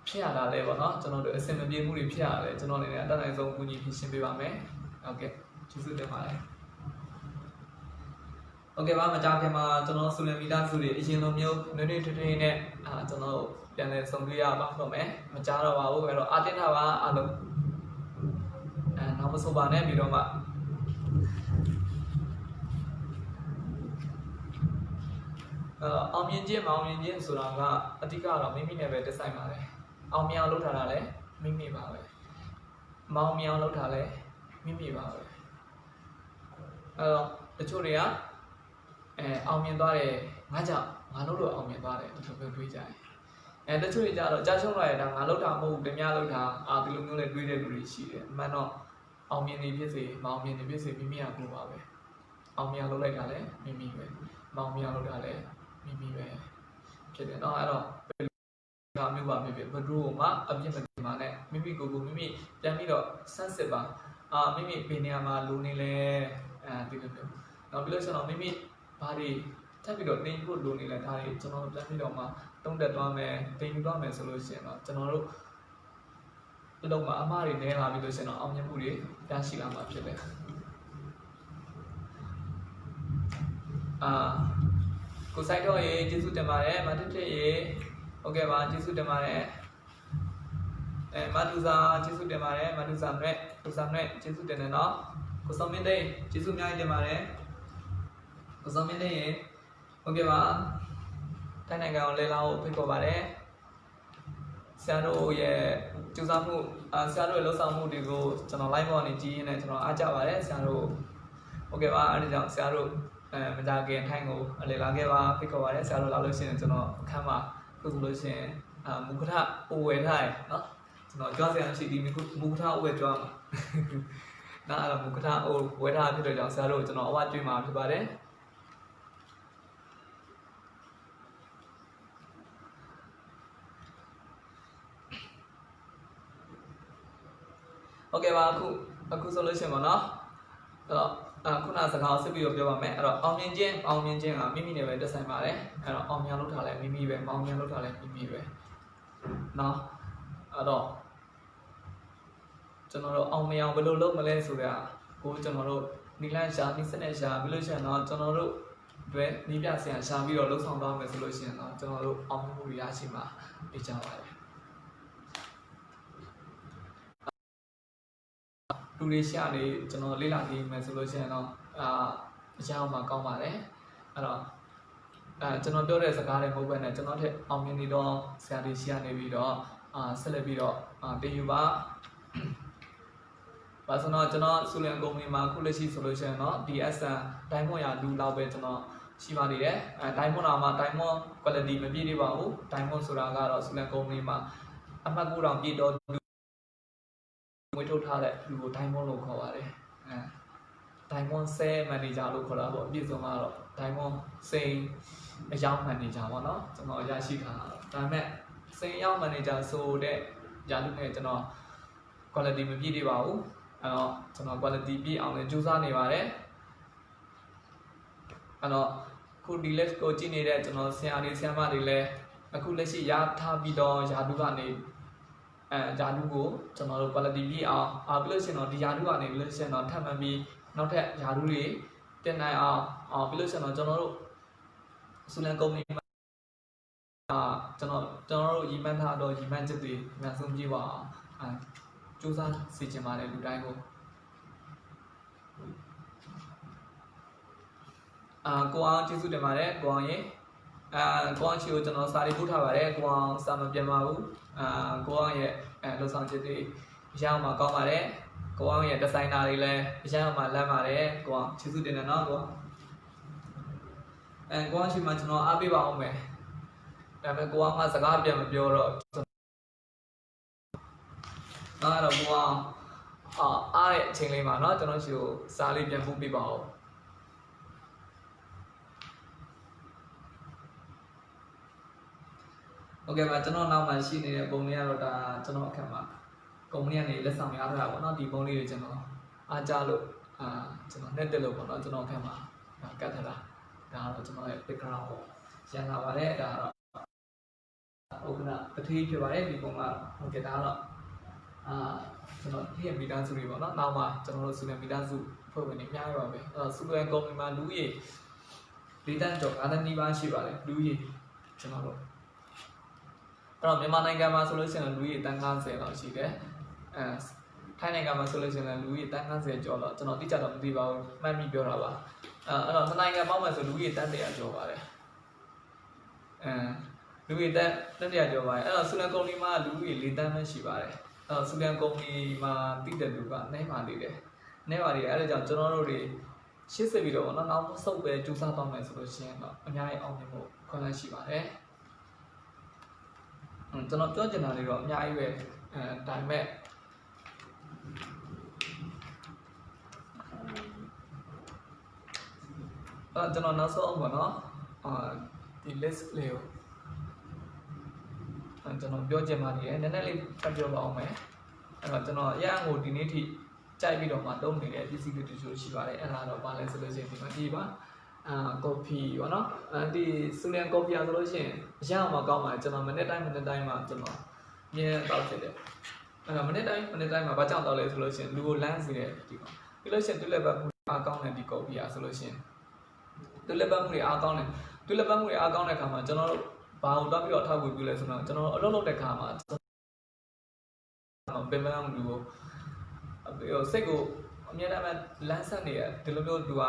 [SPEAKER 1] ဖြစ်ရတာလဲပေါ့နော်ကျွန်တော်တို့အစင်မပြေမှုတွေဖြစ်ရတယ်ကျွန်တော်အနေနဲ့အတတ်နိုင်ဆုံးကူညီဖြေရှင်းပေးပါမယ်ဟုတ်ကဲ့ကျေးဇူးတင်ပါတယ်โอเคပါမကြခင်မှာကျွန်တော်ဆိုလမီတာစုတွေအရင်လိုမျိုးနွေးနွေးထွေးထွေးနဲ့ကျွန်တော်ပြန်လဲဆုံတွေ့ရပါတော့မယ်မကြတော့ပါဘူးအဲ့တော့အတင်းထားပါအားလုံးနောက်မဆိုပါနဲ့ပြီးတော့မှအောင်မြင်ခြင်းမအောင်မြင်ခြင်းဆိုတာကအတိကတော့မိမိနဲ့ပဲတက်ဆိုင်ပါတယ်အောင်မြင်အောင်လုပ်ထားတာလည်းမိမိပါပဲမအောင်မြင်အောင်လုပ်ထားလည်းမိမိပါပဲအဲ့တော့တချို့တွေကအောင်မြင်သွားတယ်ငါကြောင့်ငါလုပ်လို့အောင်မြင်သွားတယ်ဒီလိုပဲတွေးကြတယ်တချို့တွေကြတော့ကြာရှုံးလာရတာငါလုပ်တာမဟုတ်ဘူးတများလုပ်တာဒီလိုမျိုးလေးတွေးတဲ့လူတွေရှိတယ်အမှန်တော့အောင်မြင်နေဖြစ်စေမအောင်မြင်နေဖြစ်စေမိမိကကိုယ်ပါပဲအောင်မြင်လုပ်လိုက်တာလည်းမိမိပဲမအောင်မြင်လုပ်တာလည်းမိမိပဲဖြစ်တယ်เนาะအဲ့တော့ဒါမျိုးပါဖြစ်ဘဒူမှအပြစ်မတင်ပါနဲ့မိမိကိုယ်ကိုမိမိပြန်ပြီးတော့စမ်းစစ်ပါမိမိဘယ်နေရာမှာလူနေလဲဒီလိုမျိုးနောက်ပြီးလို့ဆိုတော့မိမိဘာတွေထပ်ပြီးတော့တင်ဖို့လူနေလဲဒါတွေကျွန်တော်ပြန်ပြီးတော့မှတုံးတက်သွားမယ်တင်ယူသွားမယ်ဆိုလို့ရှိရင်တော့ကျွန်တော်တို့အလုံးမှာအမှားတွေနည်းလာပြီးလို့ရှိရင်တော့အောင်မြင်မှုတွေရရှိလာမှာဖြစ်တယ်ကိုဆိုင်တော့ရေကျေးဇူးတင်ပါတယ်မတစ်ဖြစ်ရေဟုတ်ကဲ့ပါကျေးဇူးတင်ပါတယ်မတူစာကျေးဇူးတင်ပါတယ်မတူစာနဲ့ကျေးဇူးတင်တယ်နော်ကိုစောမင်းသိကျေးဇူးအများကြီးတင်ပါတယ်ကိုစောမင်းသိရေဟုတ်ကဲ့ပါတိုင်းနိုင်ငံကိုလဲလာဖို့ဖိတ်ခေါ်ပါတယ်ဆရာတို့ရဲ့ကြိုးစားမှုဆရာတို့ရဲ့လှုပ်ဆောင်မှုတွေကိုကျွန်တော် live ပေါ်နေကြည့်ရင်းနဲ့ကျွန်တော်အားကြပါတယ်ဆရာတို့ဟုတ်ကဲ့ပါအဲ့ဒါကြောင့်ဆရာတို့မကြခင်ထိုင်းကိုလေလာခဲ့ပါဖိတ်ခေါ်ပါတယ်ဆရာတို့လာလို့ရှိရင်ကျွန်တော်အခန်းမှာခုဆိုလို့ရှိရင်မူခထအိုဝယ်ထားရနော်ကျွန်တော်ကြွားစရာရှိဒီမူခထအိုဝယ်ကြွားမှာနားအဲ့မူခထအိုဝယ်ထားဖြစ်တဲ့ကြောင့်ဆရာတို့ကျွန်တော်အဝကျွေးမှာဖြစ်ပါတယ်โอเคပါအခုဆိုလို့ရှိရင်ပေါ့နော်အဲ့တော့ခုနစကားဆက်ပြီးတော့ပြောပါမယ်အဲ့တော့အောင်မြင်ခြင်းကမိမိနဲ့ပဲတက်ဆိုင်ပါတယ်အဲ့တော့အောင်မြင်လုပ်ထားလဲမိမိပဲမအောင်မြင်လုပ်ထားလဲမိမိပဲเนาะအဲ့တော့ကျွန်တော်တို့အောင်မြင်အောင်ဘယ်လိုလုပ်မလဲဆိုတာကိုကျွန်တော်တို့နီလန်းရှာနီစနစ်ရှာပြီးလို့ရှိရင်တော့ကျွန်တော်တို့ပဲနီးပြဆရာရှာပြီးတော့လှုပ်ဆောင်သွားမယ်ဆိုလို့ရှိရင်တော့ကျွန်တော်တို့အောင်မြင်မှုရရှိမှာပြကြပါတယ်လူတွေရှာနေကျွန်တော်လေ့လာကြည့်မယ်ဆိုလို့ရှိရင်တော့အရာအောင်မှာကောင်းပါတယ်အဲ့တော့ကျွန်တော်ပြောတဲ့စကားတွေမဟုတ်ဘဲနဲ့ကျွန်တော်ထက်အောင်မြင်နေတော့ဆရာတွေရှာနေပြီးတော့ဆက်လက်ပြီးတော့တင်ယူပါဘာဆိုတော့ကျွန်တော်ဆူလန်ကုမ္ပဏီမှာခုလက်ရှိဆိုလို့ရှိရင်တော့ DSN ဒိုင်းမွန်ရလူလောက်ပဲကျွန်တော်ရှိပါသေးတယ်ဒိုင်းမွန်မှာဒိုင်းမွန် quality မပြည့်သေးပါဘူးဒိုင်းမွန်ဆိုတာကတော့ဆူလန်ကုမ္ပဏီမှာအမှတ်9တောင်ပြည့်တော့ငွေထုတ်ထားတဲ့လူကိုဒိုင်းမွန်လို့ခေါ်ပါတယ်ဒိုင်းမွန်10 manager လို့ခေါ်တာပေါ့အပြည့်စုံကတော့ဒိုင်းမွန်စိန်အယောင် manager ပေါ့နော်ကျွန်တော်ရရှိထားတာဒါပေမဲ့စိန်အယောင် manager ဆိုတဲ့ယာလူနဲ့ကျွန်တော် quality မပြည့်သေးပါဘူးအဲ့တော့ကျွန်တော် quality ပြည့်အောင်လည်းကြိုးစားနေပါတယ်အဲ့တော့ခုဒီ list ကိုကြည့်နေတဲ့ကျွန်တော်ဆရာတွေဆရာမတွေလည်းအခုလက်ရှိရထားပြီးတော့ယာလူကနေယာလူကိုကျွန်တော်တို့ quality ပြည့်အောင်ပြီးလို့ရှိရင်တော့ဒီယာလူကနေပြီးလို့ရှိရင်တော့ထပ်မှန်ပြီးနောက်ထပ်ယာလူတွေတင်နိုင်အောင်ပြီးလို့ရှိရင်တော့ကျွန်တော်တို့ဆူလန်ကုမ္ပဏီမှာကျွန်တော်တို့ရီမန်းထားတော့ရီမန်းချက်တွေအများဆုံးပြည့်ပါအောင်စူးစမ်းစီချင်ပါတယ်လူတိုင်းကိုကိုအောင်ကျေးဇူးတင်ပါတယ်ကိုအောင်ရေကိုအောင်ချီကိုကျွန်တော်စာရီပို့ထားပါတယ်ကိုအောင်စာမပြန်ပါဘူးကိုအောင်ရဲ့လှုပ်ဆောင်ချက်တွေအရအောင်မှာကောင်းပါတယ်ကိုအောင်ရဲ့ဒီဇိုင်နာတွေလည်းအရအောင်မှာလမ်းပါတယ်ကိုအောင်ကျေးဇူးတင်တယ်နော်ကိုအောင်ချီမှာကျွန်တော်အားပေးပါအောင်မယ်ဒါပေမဲ့ကိုအောင်ကစကားပြန်မပြောတော့အဲ့တော့ကိုအောင်အားတဲ့အချိန်လေးမှာเนาะကျွန်တော်ရှိကိုစာလေးပြန်ပို့ပေးပါဦးโอเคပါကျွန်တော်နောက်မှရှိနေတဲ့ပုံလေးကတော့ဒါကျွန်တော်အခက်မှာကုမ္ပဏီကနေလက်ဆောင်ရထားတာပေါ့เนาะဒီပုံလေးတွေကျွန်တော်အားကြလို့ကျွန်တော်နဲ့တက်လို့ပေါ့เนาะကျွန်တော်အခက်မှာကတ်ထားတာဒါကတော့ကျွန်တော်ရဲ့ background ပေါ့ ပြန်လာပါတယ်ဒါတော့ဥက္ကဋ္ဌတတိဖြစ်ပါတယ်ဒီပုံမှာဟုတ်ကဲ့ဒါတော့ကျွန်တော်ဒီမီတာစုတွေပေါ့နော်နောက်မှာကျွန်တော်တို့စုလန်မီတာစုဖွဲ့ဝင်နေအများကြီးပါပဲစုလန်ကုမ္ပဏီမှာလူကြီးလေးတန်းကျော်9တန်းနီးပါးရှိပါတယ်လူကြီးကျွန်တော်တို့အဲ့တော့မြန်မာနိုင်ငံမှာဆိုလို့ရှိရင်လူကြီးတန်း90လောက်ရှိတယ်ထိုင်းနိုင်ငံမှာဆိုလို့ရှိရင်လူကြီးတန်း90ကျော်တော့ကျွန်တော်တိကျတော့မသိပါဘူးမှတ်မိပြောတာပါအဲ့တော့နိုင်ငံပေါင်းမှာဆိုလူကြီးတန်း100ကျော်ပါတယ်လူကြီးတန်း100ကျော်ပါတယ်အဲ့တော့စုလန်ကုမ္ပဏီမှာလူကြီး4တန်းပဲရှိပါတယ်အဲ့တော့စုလန်ကုမ္ပဏီမှာတည်တဲ့လူကနှဲပါနေတယ်နှဲပါနေတယ်အဲ့ဒါကြောင့်ကျွန်တော်တို့တွေရှေ့ဆက်ပြီးတော့နော်နောက်ဆုတ်ပဲကြိုးစားတော့မယ်ဆိုလို့ရှိရင်တော့အများကြီးအောင်မြင်ဖို့ခွင့်လန်းရှိပါတယ်ကျွန်တော်ပြောချင်တာတွေတော့အများကြီးပဲဒါပေမဲ့ကျွန်တော်နောက်ဆုံးအောင်ပေါ့နော်ဒီ list လေးကိုကျွန်တော်ပြောချင်ပါတယ်နည်းနည်းလေးဖတ်ပြောပါအောင်မယ်အဲ့တော့ကျွန်တော်အရာကိုဒီနေ့ထိကြိုက်ပြီးတော့မှတုံးနေတဲ့ပစ္စည်းတွေတချို့ရှိပါတယ်အဲ့ဒါတော့ဘာလဲဆိုလို့ရှိရင်ဒီမှာဒီပါcoffee ပေါ့နော်ဒီစူလန် coffee ဆိုလို့ရှိရင်အရာမှာကောင်းပါတယ်ကျွန်တော်မနေ့တိုင်းမှာကျွန်တော်မြင်တောက်ဖြစ်တယ်အဲ့တော့မနေ့တိုင်းမှာဘာကြောင့်တောက်လဲဆိုလို့ရှိရင်လူကိုလမ်းစီတယ်ဒီပါပြီးလို့ရှိရင်သူလည်းပဲအားကောင်းတယ်ဒီ coffee ဆိုလို့ရှိရင်သူလည်းပဲမှုတွေအားကောင်းတယ်သူလည်းပဲမှုတွေအားကောင်းတဲ့အခါမှာကျွန်တော်တို့ဘာကိုတော့ပြီးတော့ထောက်ဝေပြုလဲဆိုတော့ကျွန်တော်အလုပ်လုပ်တဲ့ခါမှာပင်ပန်းလူကိုစိတ်ကိုအများအားလမ်းဆက်နေရဒီလိုမျိုးသူက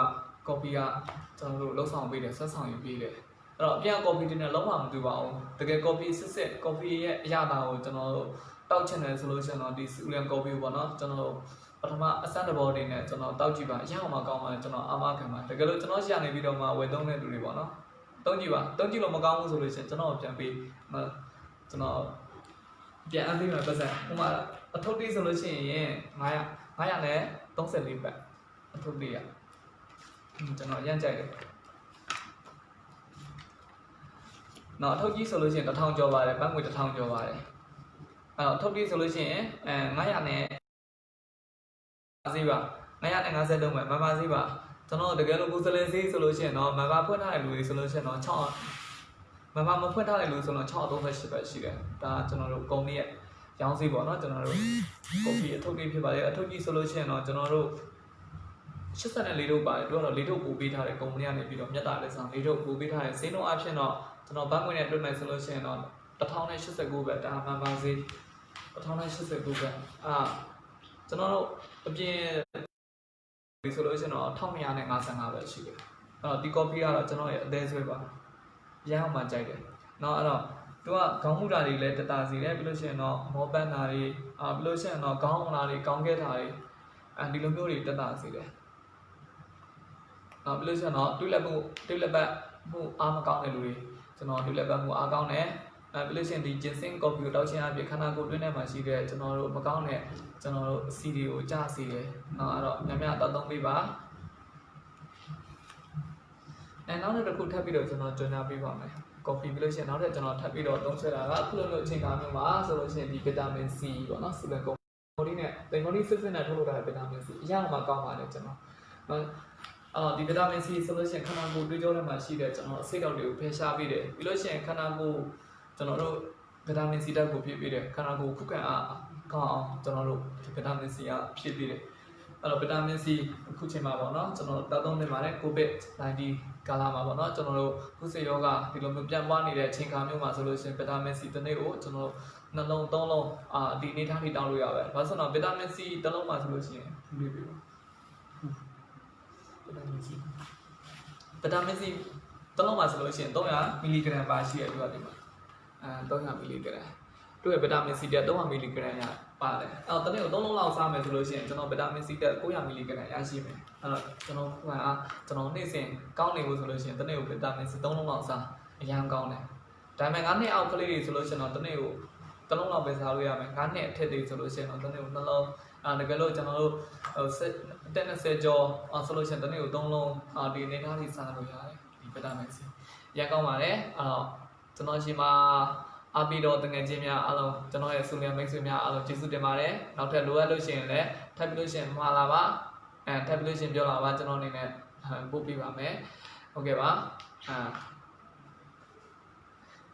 [SPEAKER 1] copy ကကျွန်တော်တို့လှုပ်ဆောင်ပေးတယ်ဆက်ဆောင်ယူပေးတယ်အဲ့တော့အပြန် copy တင်တယ်လုံးဝမတူပါဘူးတကယ် copy စစ် copy ရဲ့အရာတာကိုကျွန်တော်တို့တောက်ချင်တယ်ဆိုလို့ရှိရင်တော့ဒီစုလန် copy ပေါ့နော်ကျွန်တော်တို့ပထမအစတဘောတင်နဲ့ကျွန်တော်တောက်ကြည့်ပါအရာမှာကောင်းပါတယ်ကျွန်တော်အာမခံပါတကယ်လို့ကျွန်တော်ရှာနေပြီးတော့မှဝယ်သုံးတဲ့လူတွေပေါ့နော်တုံးကြည့်လို့မကောင်းဘူးဆိုလို့ရှိရင်ကျွန်တော်ပြန်ပေးကျွန်တော်ပြန်အပ်ပြီးမှပတ်စံဥပမာအထုပ်တိဆိုလို့ရှိရင်900နဲ့34ဘတ်အထုပ်တိရကျွန်တော်ရမ်းကြိုက်တယ်နော်အထုပ်ကြီးဆိုလို့ရှိရင်1000ကျော်ပါတယ်ဘတ်ငွေ1000ကျော်ပါတယ်အဲ့တော့အထုပ်တိဆိုလို့ရှိရင်900နဲ့ဈေးပါ953ပဲမမဈေးပါကျွန်တော်တကယ်လို့ကိုယ်စလင်ဈေးဆိုလို့ရှိရင်တော့မမဖွင့်ထားတဲ့လူတွေဆိုလို့ရှိရင်တော့6မမမဖွင့်ထားတဲ့လူဆိုတော့638ပဲရှိတယ်ဒါကျွန်တော်တို့ကုမ္ပဏီရဲ့ရောင်းဈေးပေါ့နော်ကျွန်တော်တို့ကော်ဖီအထုပ်ကြီးဖြစ်ပါတယ်အထုပ်ကြီးဆိုလို့ရှိရင်တော့ကျွန်တော်တို့84ထုတ်ပါတယ်တို့ကတော့4ထုတ်ပို့ပေးထားတဲ့ကုမ္ပဏီကနေပြီးတော့မြတ်တာလက်ဆောင်4ထုတ်ပို့ပေးထားတဲ့ဈေးနှုန်းအဖြစ်တော့ကျွန်တော်ဘတ်ငွေနဲ့တွက်မယ်ဆိုလို့ရှိရင်တော့1089ပဲဒါမှန်ပါဈေး1089ပဲကျွန်တော်တို့အပြင်ဒီဆိုလို့ရှိရင်တော့1255ပဲရှိတယ်အဲ့တော့ဒီ copy ကတော့ကျွန်တော်ရဲ့အသေးဆွဲပါရမ်းအောင်မှကြိုက်တယ်เนาะအဲ့တော့သူကခေါင်းမှုတာတွေလည်းတတာစီတယ်ပြီးလို့ရှိရင်တော့မောပန်းတာတွေပြီးလို့ရှိရင်တော့ခေါင်းအောင်တာတွေကောင်းခဲ့တာတွေဒီလိုမျိုးတွေတတာစီတယ်ပြီးလို့ရှိရင်တော့တွိလက်ပတ်မှုအားမကောင်းတဲ့လူတွေကျွန်တော်တွိလက်ပတ်မှုအားကောင်းတယ်ပြီးလို့ရှိရင်ဒီ ginseng coffee ကိုတောက်ချင်းအပြင်ခန္ဓာကိုယ်တွင်းထဲမှာရှိတဲ့ကျွန်တော်တို့မကောင်းတဲ့ကျွန်တော်တို့စီတွေကိုကြားစီတယ်အဲ့တော့များများတောက်သုံးပေးပါနောက်တစ်ခုထပ်ပြီးတော့ကျွန်တော်ကြော်ညာပေးပါမယ် coffee ပြီးလို့ရှိရင်နောက်ထပ်ကျွန်တော်ထပ်ပြီးတော့သုံးဆွဲတာကအခုလိုအချိန်ကာလမျိုးမှာဆိုလို့ရှိရင်ဒီ vitamin C ပေါ့နော်စုလန်ကုမ္ပဏီနဲ့တင်မလို့စစ်နဲ့ထုတ်လုပ်ထားတဲ့ vitamin C အရင်ကမှကောင်းပါတယ်ကျွန်တော်ဒီ vitamin C ဆိုလို့ရှိရင်ခန္ဓာကိုယ်တွေးကြောထဲမှာရှိတဲ့ကျွန်တော်အဆိပ်ဓာတ်တွေကိုဖယ်ရှားပေးတယ်ပြီးလို့ရှိရင်ခန္ဓာကိုယ်ကျွန်တော်တို့ vitamin C ဓာတ်ကိုဖြည့်ပေးတယ်ခန္ဓာကိုယ်ခုခံအားကောင်းအောင်ကျွန်တော်တို့ vitamin C ကဖြည့်ပေးတယ်အဲ့တော့ vitamin C အခုချိန်မှာပေါ့နော်ကျွန်တော်တောက်သုံးနေပါတယ် COVID-19 ကာလမှာပေါ့နော်ကျွန်တော်တို့ကုသရောဂါဒီလိုမျိုးပြန်ပွားနေတဲ့အချိန်ခါမျိုးမှာဆိုလို့ရှိရင် vitamin C တစ်နေ့ကိုကျွန်တော်နှလုံးသုံးလုံးဒီအနေထားလေးတောင်းလို့ရပါတယ်ဘာလို့ဆိုတော့ vitamin C တစ်လုံးမှာဆိုလို့ရှိရင်လူတွေပြပါvitamin C တစ်လုံးမှာဆိုလို့ရှိရင်300 mg ပါရှိရပြောတယ်မှာ300 mg တို့ရဲ့ vitamin C တက်300 mg ရပါတယ်အဲ့တော့တစ်နေ့ကို3လုံးလောက်စားမယ်ဆိုလို့ရှိရင်ကျွန်တော် vitamin C တက်900 mg ရရှိမယ်အဲ့တော့ကျွန်တော်နေ့စဉ်ကောင်းနေဖို့ဆိုလို့ရှိရင်တစ်နေ့ကို vitamin C 3လုံးလောက်စားအရန်ကောင်းတယ်ဒါပေမဲ့9နှစ်အောက်ကလေးတွေဆိုလို့ရှိရင်တော့တစ်နေ့ကို3လုံးလောက်ပဲစားလို့ရမယ်9နှစ်အထက်တွေဆိုလို့ရှိရင်တော့တစ်နေ့ကို2လုံးတကယ်လို့ကျွန်တော်တို့10-20ကျော်ဆိုလို့ရှိရင်တစ်နေ့ကို3လုံးဒီနေသားလေးစားလို့ရတယ်ဒီ vitamin C ရန်ကောင်းပါတယ်အဲ့တော့ကျွန်တော်ရှိမှာအပီတော့တငယ်ချင်းများအားလုံးကျွန်တော်ရဲ့စုလျံမိတ်ဆွေများအားလုံးကျေးဇူးတင်ပါတယ်နောက်ထပ်လိုအပ်လို့ရှိရင်လည်းထပ်ပြီးလို့ရှိရင်မှာလာပါထပ်ပြီးလို့ရှိရင်ပြောလာပါကျွန်တော်အနေနဲ့ပို့ပေးပါမယ်ဟုတ်ကဲ့ပါ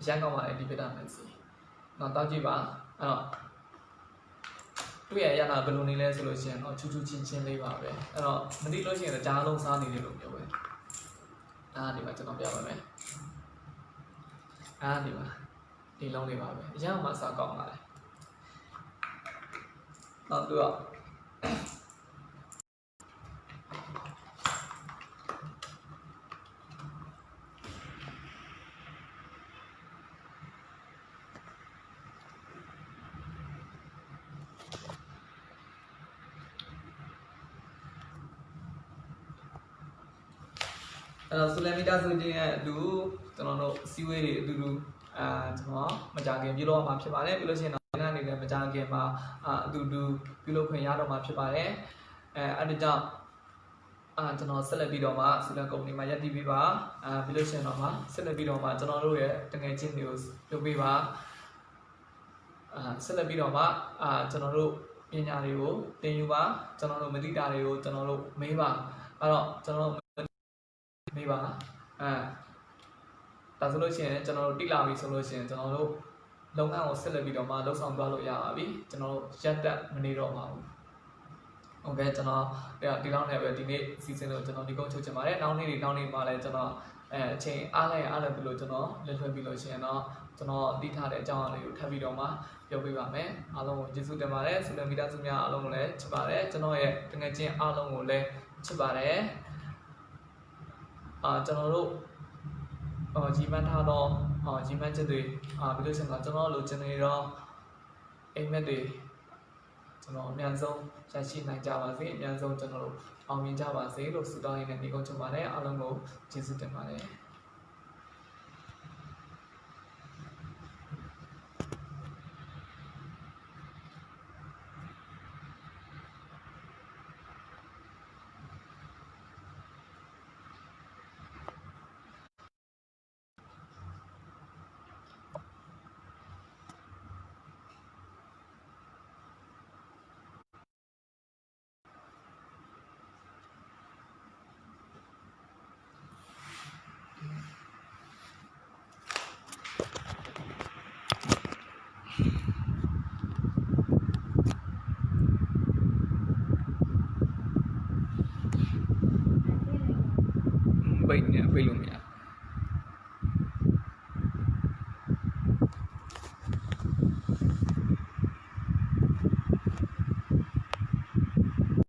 [SPEAKER 1] 香港嘛，你别当门子，那到几吧，啊，对呀，那不弄你来是路线，哦，处处亲亲的吧呗，没得路线的家弄啥你的路对不对？你们就能表白没？你们，你弄的吧呗，像嘛啥讲来，对啊。ဆိုလမီတာဆိုခြင်းရဲ့အတူကျွန်တော်တို့စီဝေးတွေအတူတူကျွန်တော်မကြခင်ပြုလုပ်မှာဖြစ်ပါတယ်ပြီးလို့ရှိရင်တော့ဒီနေ့လည်းမကြခင်မှာအတူတူပြုလုပ်ခွင့်ရတော့မှာဖြစ်ပါတယ်အဲ့ဒါကြောင့်ကျွန်တော်ဆက်လက်ပြီးတော့မှစီလန်ကုမ္ပဏီမှာရပ်တည်ပြီးပါပြီးလို့ရှိရင်တော့မှဆက်လက်ပြီးတော့မှကျွန်တော်တို့ရဲ့တကယ်ချင်းတွေကိုလုပ်ပေးပါဆက်လက်ပြီးတော့မှကျွန်တော်တို့ပညာတွေကိုသင်ယူပါကျွန်တော်တို့မသိတာတွေကိုကျွန်တော်တို့မေးပါအဲ့တော့ကျွန်တော်မေးပါဒါဆိုလို့ရှိရင်ကျွန်တော်တို့တိလာပြီဆိုလို့ရှိရင်ကျွန်တော်တို့လုပ်ငန်းကိုဆက်လက်ပြီးတော့မှလှုပ်ဆောင်သွားလို့ရပါပြီကျွန်တော်တို့ရက်တက်မနေတော့ပါဘူးโอเคကျွန်တော်ဒီလောက်နဲ့ပဲဒီနေ့အစီအစဉ်ကိုကျွန်တော်ဒီကုန်းချုပ်ချင်ပါတယ်နောက်နေ့မှာလည်းကျွန်တော်အချိန်အားလည်းပြီးလို့ကျွန်တော်လက်ထွေးပြီးလို့ရှိရင်တော့ကျွန်တော်တည်ထားတဲ့အကြောင်းအရာလေးကိုထပ်ပြီးတော့မှပြောပြပါမယ်အားလုံးကိုကျေးဇူးတင်ပါတယ်ဆိုလည်းမိသားစုများအားလုံးကိုလည်းချစ်ပါတယ်ကျွန်တော်ရဲ့တကယ်ချင်းအားလုံးကိုလည်းချစ်ပါတယ်ကျွန်တော်တို့ညီမထားတော့ညီမချက်တွေပြီးလို့ရှိရင်ကျွန်တော်လိုချင်နေတော့အိမ်မက်တွေကျွန်တော်အများဆုံးရရှိနိုင်ကြပါစေအများဆုံးကျွန်တော်တို့အောင်မြင်ကြပါစေလို့ဆုတောင်းရင်းနဲ့ဒီကုန်းချုပ်ပါတယ်အားလုံးကိုကျေးဇူးတင်ပါတယ်ပိတ်လို့မရ